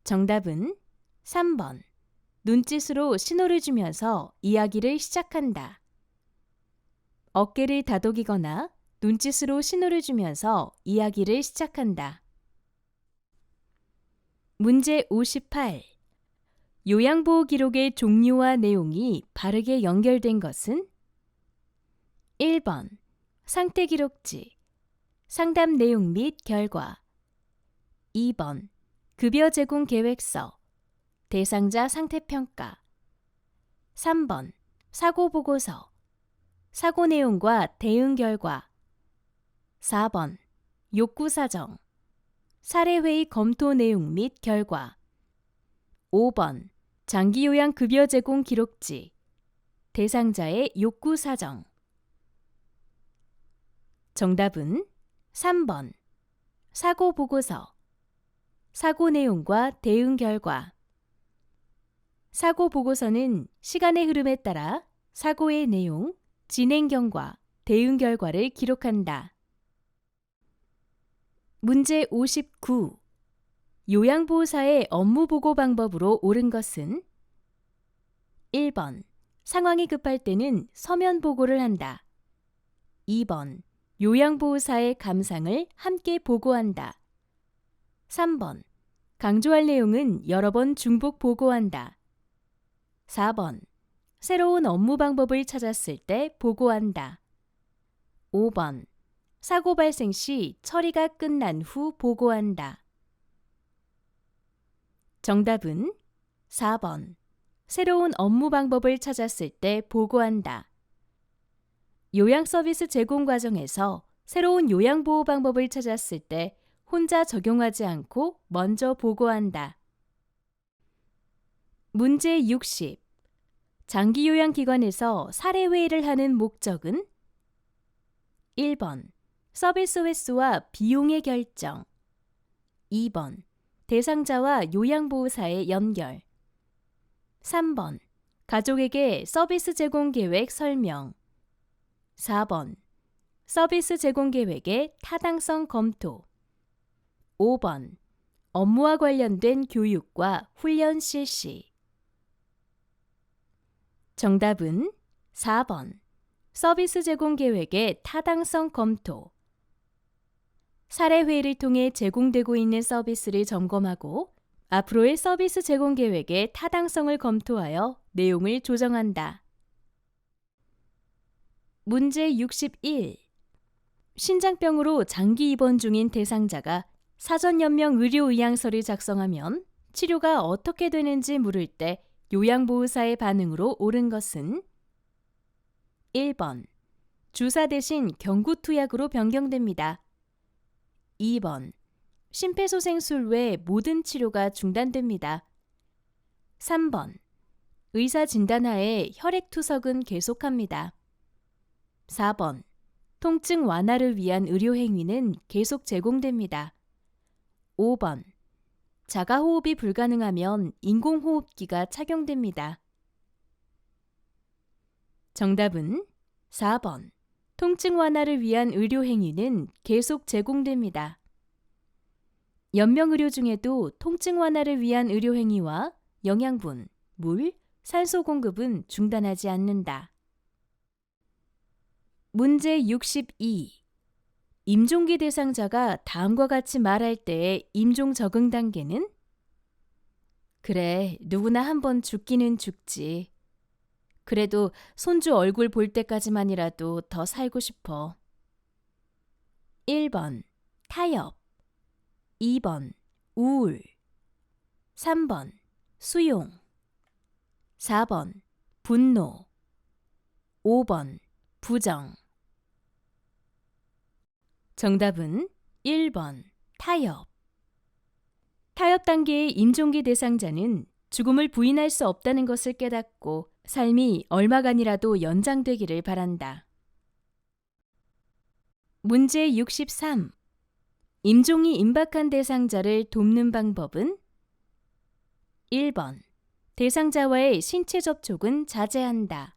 정답은 3번. 눈짓으로 신호를 주면서 이야기를 시작한다. 어깨를 다독이거나 눈짓으로 신호를 주면서 이야기를 시작한다. 문제 58. 요양보호 기록의 종류와 내용이 바르게 연결된 것은 1번. 상태 기록지, 상담 내용 및 결과. 2번. 급여 제공 계획서, 대상자 상태 평가. 3번. 사고 보고서, 사고 내용과 대응 결과. 4번. 욕구 사정, 사례 회의 검토 내용 및 결과. 5번. 장기 요양 급여 제공 기록지, 대상자의 욕구 사정. 정답은 3번. 사고 보고서, 사고 내용과 대응 결과. 사고 보고서는 시간의 흐름에 따라 사고의 내용, 진행 경과, 대응 결과를 기록한다. 문제 59. 요양보호사의 업무 보고 방법으로 옳은 것은 1번. 상황이 급할 때는 서면 보고를 한다. 2번. 요양보호사의 감상을 함께 보고한다. 3번. 강조할 내용은 여러 번 중복 보고한다. 4번. 새로운 업무 방법을 찾았을 때 보고한다. 5번. 사고 발생 시 처리가 끝난 후 보고한다. 정답은 4번. 새로운 업무 방법을 찾았을 때 보고한다. 요양 서비스 제공 과정에서 새로운 요양보호 방법을 찾았을 때 혼자 적용하지 않고 먼저 보고한다. 문제 60. 장기요양기관에서 사례회의를 하는 목적은 1번. 서비스 횟수와 비용의 결정. 2번. 대상자와 요양보호사의 연결. 3번. 가족에게 서비스 제공 계획 설명. 4번. 서비스 제공 계획의 타당성 검토. 5번. 업무와 관련된 교육과 훈련 실시. 정답은 4번. 서비스 제공 계획의 타당성 검토. 사례회의를 통해 제공되고 있는 서비스를 점검하고 앞으로의 서비스 제공 계획의 타당성을 검토하여 내용을 조정한다. 문제 61. 신장병으로 장기 입원 중인 대상자가 사전연명 의료의향서를 작성하면 치료가 어떻게 되는지 물을 때 요양보호사의 반응으로 옳은 것은 1번. 주사 대신 경구투약으로 변경됩니다. 2번. 심폐소생술 외 모든 치료가 중단됩니다. 3번. 의사 진단하에 혈액투석은 계속합니다. 4번. 통증 완화를 위한 의료행위는 계속 제공됩니다. 5번. 자가호흡이 불가능하면 인공호흡기가 착용됩니다. 정답은 4번. 통증 완화를 위한 의료행위는 계속 제공됩니다. 연명의료 중에도 통증 완화를 위한 의료행위와 영양분, 물, 산소 공급은 중단하지 않는다. 문제 62. 임종기 대상자가 다음과 같이 말할 때의 임종 적응 단계는? 그래, 누구나 한 번 죽기는 죽지. 그래도 손주 얼굴 볼 때까지만이라도 더 살고 싶어. 1번 타협, 2번 우울, 3번 수용, 4번 분노, 5번 부정. 정답은 1번 타협. 타협 단계의 임종기 대상자는 죽음을 부인할 수 없다는 것을 깨닫고 삶이 얼마간이라도 연장되기를 바란다. 문제 63. 임종이 임박한 대상자를 돕는 방법은? 1번. 대상자와의 신체 접촉은 자제한다.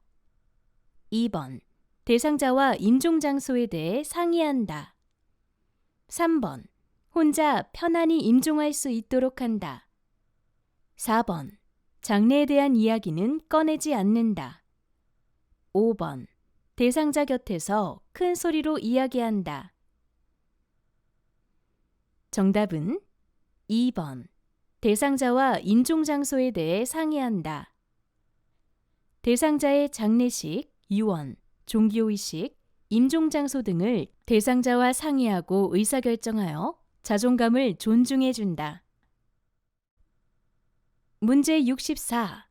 2번. 대상자와 임종 장소에 대해 상의한다. 3번. 혼자 편안히 임종할 수 있도록 한다. 4번. 장래에 대한 이야기는 꺼내지 않는다. 5번. 대상자 곁에서 큰 소리로 이야기한다. 정답은 2번. 대상자와 임종 장소에 대해 상의한다. 대상자의 장례식, 유언, 종교의식, 임종 장소 등을 대상자와 상의하고 의사결정하여 자존감을 존중해 준다. 문제 64.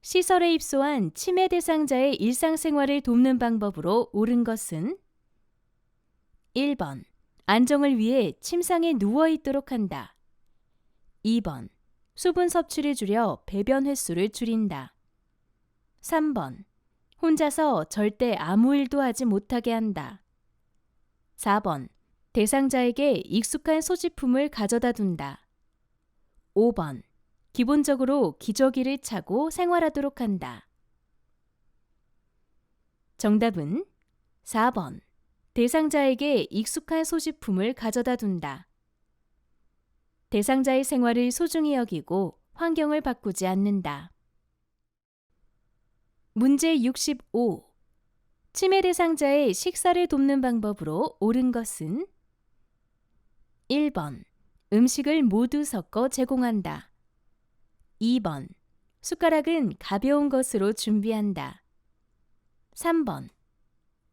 시설에 입소한 치매 대상자의 일상생활을 돕는 방법으로 옳은 것은? 1번. 안정을 위해 침상에 누워 있도록 한다. 2번. 수분 섭취를 줄여 배변 횟수를 줄인다. 3번. 혼자서 절대 아무 일도 하지 못하게 한다. 4번. 대상자에게 익숙한 소지품을 가져다 둔다. 5번. 기본적으로 기저귀를 차고 생활하도록 한다. 정답은 4번. 대상자에게 익숙한 소지품을 가져다 둔다. 대상자의 생활을 소중히 여기고 환경을 바꾸지 않는다. 문제 65. 치매 대상자의 식사를 돕는 방법으로 옳은 것은? 1번. 음식을 모두 섞어 제공한다. 2번. 숟가락은 가벼운 것으로 준비한다. 3번.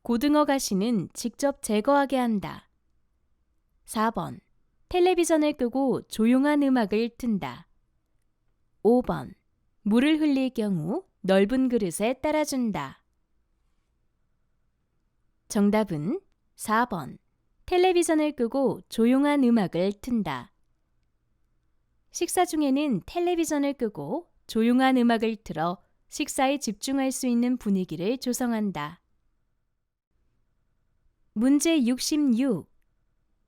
고등어 가시는 직접 제거하게 한다. 4번. 텔레비전을 끄고 조용한 음악을 튼다. 5번. 물을 흘릴 경우 넓은 그릇에 따라준다. 정답은 4번. 텔레비전을 끄고 조용한 음악을 튼다. 식사 중에는 텔레비전을 끄고 조용한 음악을 틀어 식사에 집중할 수 있는 분위기를 조성한다. 문제 66.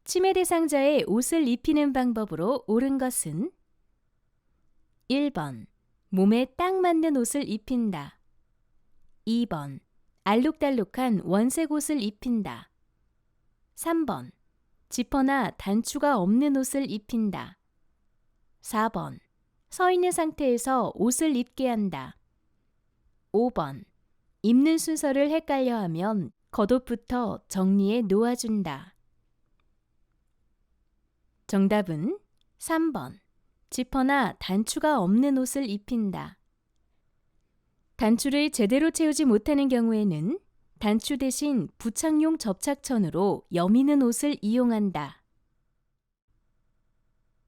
치매 대상자의 옷을 입히는 방법으로 옳은 것은? 1번. 몸에 딱 맞는 옷을 입힌다. 2번. 알록달록한 원색 옷을 입힌다. 3번. 지퍼나 단추가 없는 옷을 입힌다. 4번. 서 있는 상태에서 옷을 입게 한다. 5번. 입는 순서를 헷갈려 하면 겉옷부터 정리해 놓아준다. 정답은 3번. 지퍼나 단추가 없는 옷을 입힌다. 단추를 제대로 채우지 못하는 경우에는 단추 대신 부착용 접착천으로 여미는 옷을 이용한다.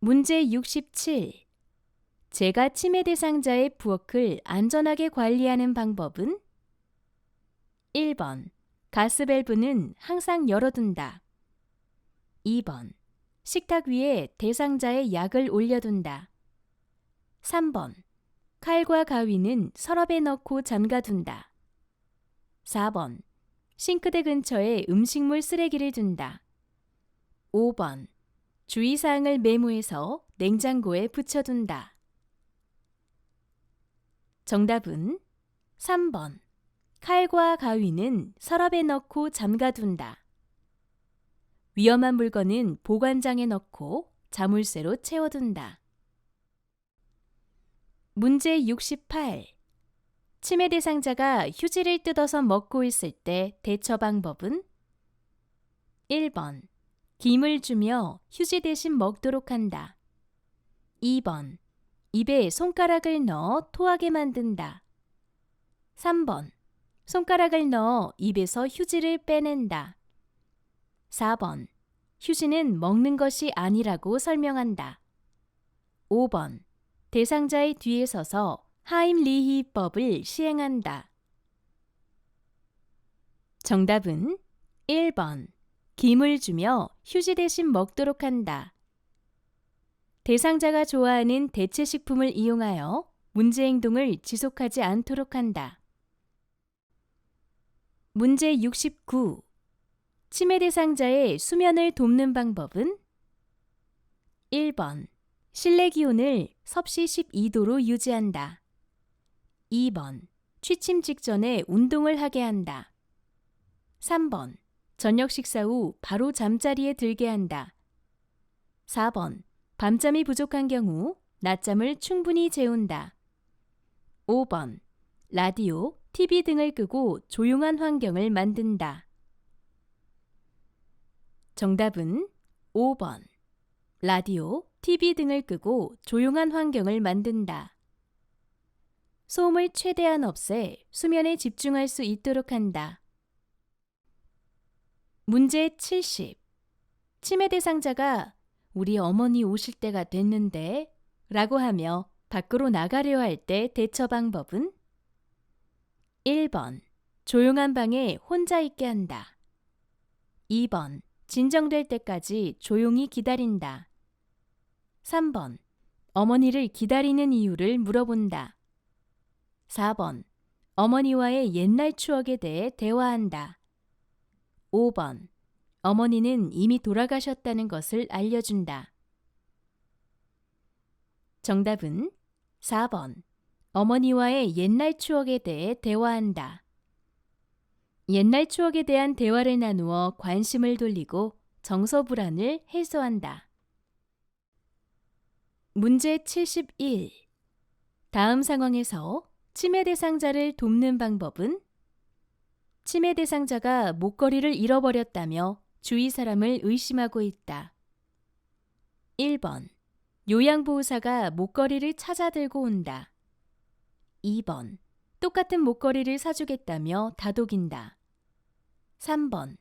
문제 67. 제가 치매 대상자의 부엌을 안전하게 관리하는 방법은? 1번. 가스밸브는 항상 열어둔다. 2번. 식탁 위에 대상자의 약을 올려둔다. 3번. 칼과 가위는 서랍에 넣고 잠가둔다. 4번. 싱크대 근처에 음식물 쓰레기를 둔다. 5번. 주의사항을 메모해서 냉장고에 붙여둔다. 정답은 3번. 칼과 가위는 서랍에 넣고 잠가둔다. 위험한 물건은 보관장에 넣고 자물쇠로 채워둔다. 문제 68. 침해 대상자가 휴지를 뜯어서 먹고 있을 때 대처 방법은 1번. 김을 주며 휴지 대신 먹도록 한다. 2번. 입에 손가락을 넣어 토하게 만든다. 3번. 손가락을 넣어 입에서 휴지를 빼낸다. 4번. 휴지는 먹는 것이 아니라고 설명한다. 5번. 대상자의 뒤에 서서 하임리히법을 시행한다. 정답은 1번. 김을 주며 휴지 대신 먹도록 한다. 대상자가 좋아하는 대체 식품을 이용하여 문제 행동을 지속하지 않도록 한다. 문제 69. 치매 대상자의 수면을 돕는 방법은 1번. 실내 기온을 섭씨 12도로 유지한다. 2번. 취침 직전에 운동을 하게 한다. 3번. 저녁 식사 후 바로 잠자리에 들게 한다. 4번. 밤잠이 부족한 경우 낮잠을 충분히 재운다. 5번. 라디오, TV 등을 끄고 조용한 환경을 만든다. 정답은 5번. 라디오, TV 등을 끄고 조용한 환경을 만든다. 소음을 최대한 없애 수면에 집중할 수 있도록 한다. 문제 70. 치매 대상자가 우리 어머니 오실 때가 됐는데 라고 하며 밖으로 나가려 할 때 대처 방법은 1번. 조용한 방에 혼자 있게 한다. 2번. 진정될 때까지 조용히 기다린다. 3번. 어머니를 기다리는 이유를 물어본다. 4번. 어머니와의 옛날 추억에 대해 대화한다. 5번. 어머니는 이미 돌아가셨다는 것을 알려준다. 정답은 4번. 어머니와의 옛날 추억에 대해 대화한다. 옛날 추억에 대한 대화를 나누어 관심을 돌리고 정서 불안을 해소한다. 문제 71. 다음 상황에서 치매 대상자를 돕는 방법은 치매 대상자가 목걸이를 잃어버렸다며 주위 사람을 의심하고 있다. 1번. 요양보호사가 목걸이를 찾아 들고 온다. 2번. 똑같은 목걸이를 사주겠다며 다독인다. 3번.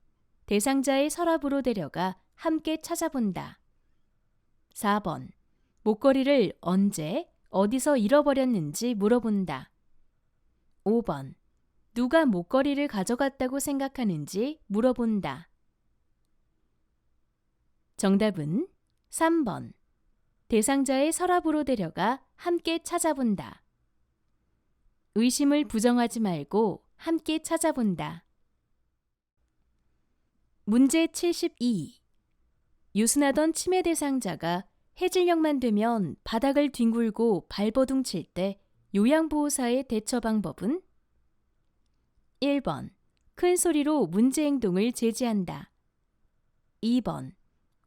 대상자의 서랍으로 데려가 함께 찾아본다. 4번. 목걸이를 언제, 어디서 잃어버렸는지 물어본다. 5번. 누가 목걸이를 가져갔다고 생각하는지 물어본다. 정답은 3번. 대상자의 서랍으로 데려가 함께 찾아본다. 의심을 부정하지 말고 함께 찾아본다. 문제 72. 유순하던 치매 대상자가 해질녘만 되면 바닥을 뒹굴고 발버둥 칠 때 요양보호사의 대처 방법은 1번. 큰 소리로 문제 행동을 제지한다. 2번.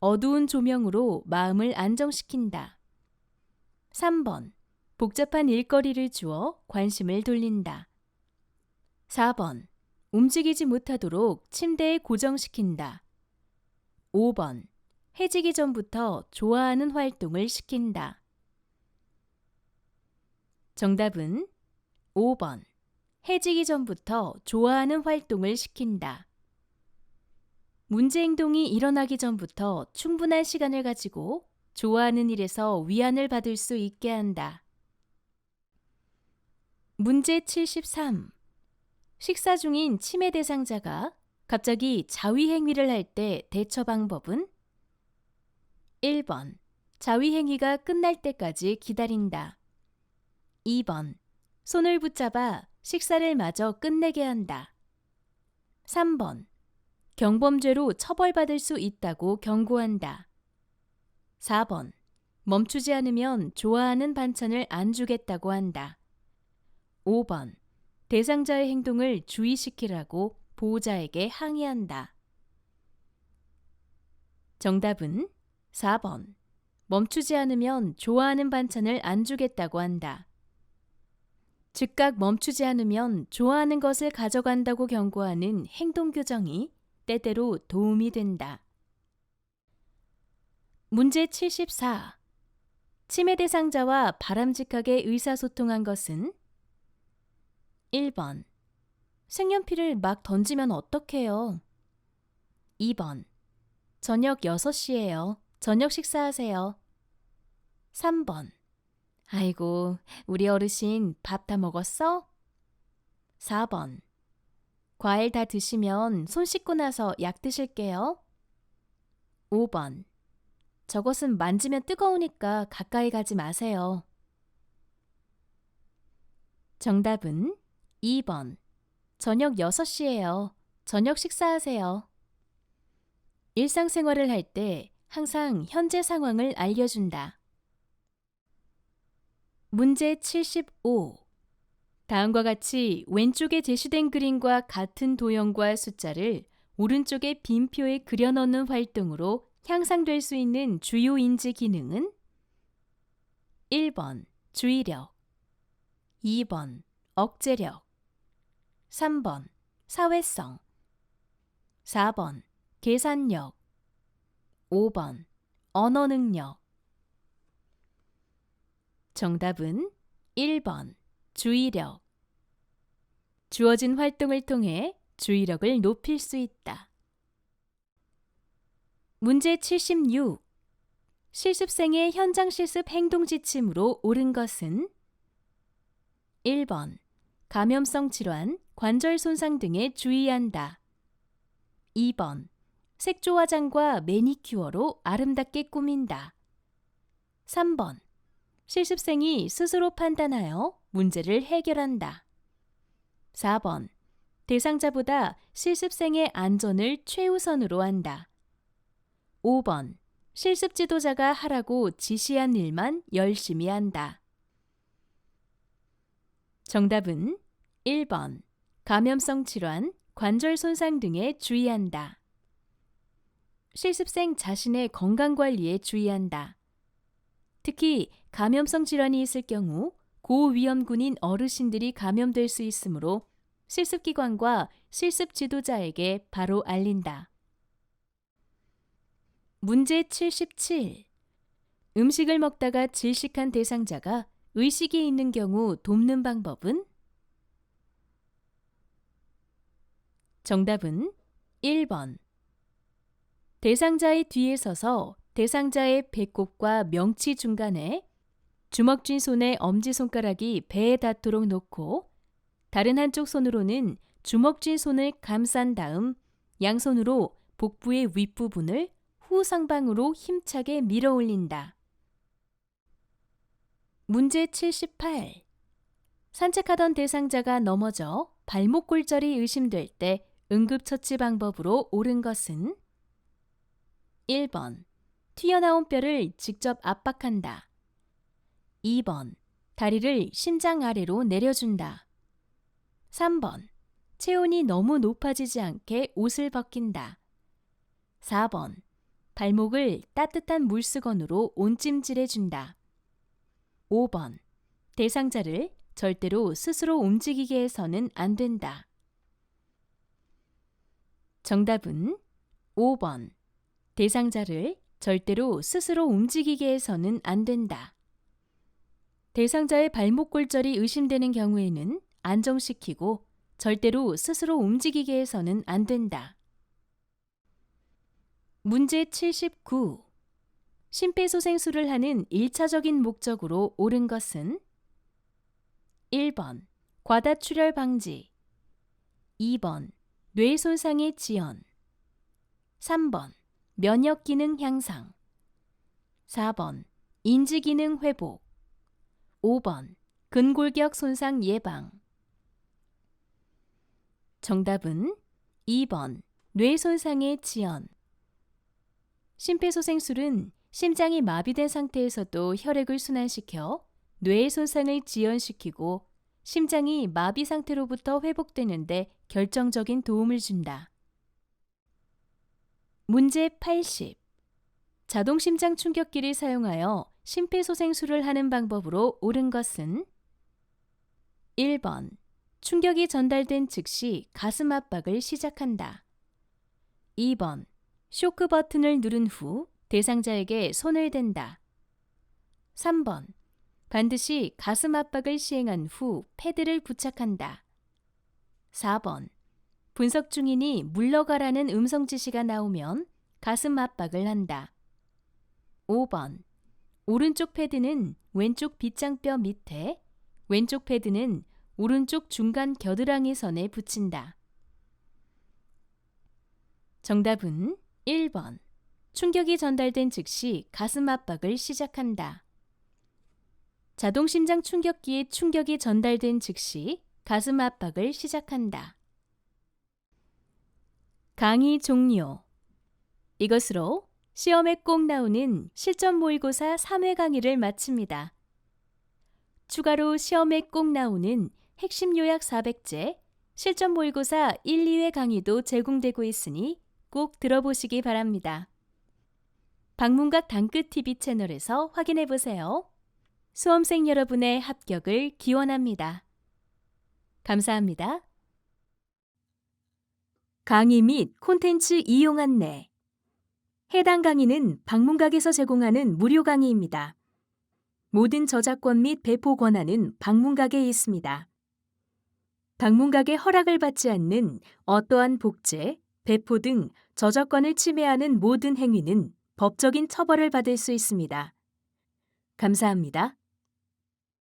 어두운 조명으로 마음을 안정시킨다. 3번. 복잡한 일거리를 주어 관심을 돌린다. 4번. 움직이지 못하도록 침대에 고정시킨다. 5번. 해지기 전부터 좋아하는 활동을 시킨다. 정답은 5번. 해지기 전부터 좋아하는 활동을 시킨다. 문제 행동이 일어나기 전부터 충분한 시간을 가지고 좋아하는 일에서 위안을 받을 수 있게 한다. 문제 73. 식사 중인 치매 대상자가 갑자기 자위행위를 할 때 대처 방법은 1번. 자위행위가 끝날 때까지 기다린다. 2번. 손을 붙잡아 식사를 마저 끝내게 한다. 3번. 경범죄로 처벌받을 수 있다고 경고한다. 4번. 멈추지 않으면 좋아하는 반찬을 안 주겠다고 한다. 5번. 대상자의 행동을 주의시키라고 보호자에게 항의한다. 정답은 4번. 멈추지 않으면 좋아하는 반찬을 안 주겠다고 한다. 즉각 멈추지 않으면 좋아하는 것을 가져간다고 경고하는 행동 교정이 때때로 도움이 된다. 문제 74. 치매 대상자와 바람직하게 의사소통한 것은 1번. 색연필을 막 던지면 어떡해요? 2번. 저녁 6시예요. 저녁 식사하세요. 3번. 아이고, 우리 어르신 밥 다 먹었어? 4번. 과일 다 드시면 손 씻고 나서 약 드실게요. 5번. 저것은 만지면 뜨거우니까 가까이 가지 마세요. 정답은 2번. 저녁 6시예요. 저녁 식사하세요. 일상생활을 할 때 항상 현재 상황을 알려준다. 문제 75. 다음과 같이 왼쪽에 제시된 그림과 같은 도형과 숫자를 오른쪽의 빈표에 그려 넣는 활동으로 향상될 수 있는 주요 인지 기능은 1번 주의력, 2번 억제력, 3번 사회성, 4번 계산력, 5번 언어 능력. 정답은 1번 주의력. 주어진 활동을 통해 주의력을 높일 수 있다. 문제 76. 실습생의 현장 실습 행동 지침으로 옳은 것은 1번 감염성 질환, 관절 손상 등에 주의한다. 2번 색조 화장과 매니큐어로 아름답게 꾸민다. 3번 실습생이 스스로 판단하여 문제를 해결한다. 4번 대상자보다 실습생의 안전을 최우선으로 한다. 5번 실습 지도자가 하라고 지시한 일만 열심히 한다. 정답은 1번 감염성 질환, 관절 손상 등에 주의한다. 실습생 자신의 건강관리에 주의한다. 특히 감염성 질환이 있을 경우 고위험군인 어르신들이 감염될 수 있으므로 실습기관과 실습 지도자에게 바로 알린다. 문제 77. 음식을 먹다가 질식한 대상자가 의식이 있는 경우 돕는 방법은? 정답은 1번. 대상자의 뒤에 서서 대상자의 배꼽과 명치 중간에 주먹 쥔 손에 엄지손가락이 배에 닿도록 놓고 다른 한쪽 손으로는 주먹 쥔 손을 감싼 다음 양손으로 복부의 윗부분을 후상방으로 힘차게 밀어 올린다. 문제 78. 산책하던 대상자가 넘어져 발목 골절이 의심될 때 응급처치 방법으로 옳은 것은? 1번. 튀어나온 뼈를 직접 압박한다. 2번. 다리를 심장 아래로 내려준다. 3번. 체온이 너무 높아지지 않게 옷을 벗긴다. 4번. 발목을 따뜻한 물수건으로 온찜질해준다. 5번. 대상자를 절대로 스스로 움직이게 해서는 안 된다. 정답은 5번. 대상자를 절대로 스스로 움직이게 해서는 안 된다. 대상자의 발목 골절이 의심되는 경우에는 안정시키고 절대로 스스로 움직이게 해서는 안 된다. 문제 79. 심폐소생술을 하는 1차적인 목적으로 옳은 것은? 1번. 과다출혈 방지. 2번. 뇌 손상의 지연. 3번. 면역 기능 향상. 4번. 인지 기능 회복. 5번. 근골격 손상 예방. 정답은 2번. 뇌 손상의 지연. 심폐소생술은 심장이 마비된 상태에서도 혈액을 순환시켜 뇌의 손상을 지연시키고 심장이 마비 상태로부터 회복되는데 결정적인 도움을 준다. 문제 80. 자동심장 충격기를 사용하여 심폐소생술을 하는 방법으로 옳은 것은? 1번. 충격이 전달된 즉시 가슴 압박을 시작한다. 2번. 쇼크 버튼을 누른 후 대상자에게 손을 댄다. 3번. 반드시 가슴 압박을 시행한 후 패드를 부착한다. 4번. 분석 중이니 물러가라는 음성 지시가 나오면 가슴 압박을 한다. 5번. 오른쪽 패드는 왼쪽 빗장뼈 밑에, 왼쪽 패드는 오른쪽 중간 겨드랑이 선에 붙인다. 정답은 1번. 충격이 전달된 즉시 가슴 압박을 시작한다. 자동심장 충격기에 충격이 전달된 즉시 가슴 압박을 시작한다. 강의 종료. 이것으로 시험에 꼭 나오는 실전 모의고사 3회 강의를 마칩니다. 추가로 시험에 꼭 나오는 핵심 요약 400제, 실전 모의고사 1, 2회 강의도 제공되고 있으니 꼭 들어보시기 바랍니다. 방문각 단끝TV 채널에서 확인해보세요. 수험생 여러분의 합격을 기원합니다. 감사합니다. 강의 및 콘텐츠 이용 안내. 해당 강의는 방문각에서 제공하는 무료 강의입니다. 모든 저작권 및 배포 권한은 방문각에 있습니다. 방문각의 허락을 받지 않는 어떠한 복제, 배포 등 저작권을 침해하는 모든 행위는 법적인 처벌을 받을 수 있습니다. 감사합니다.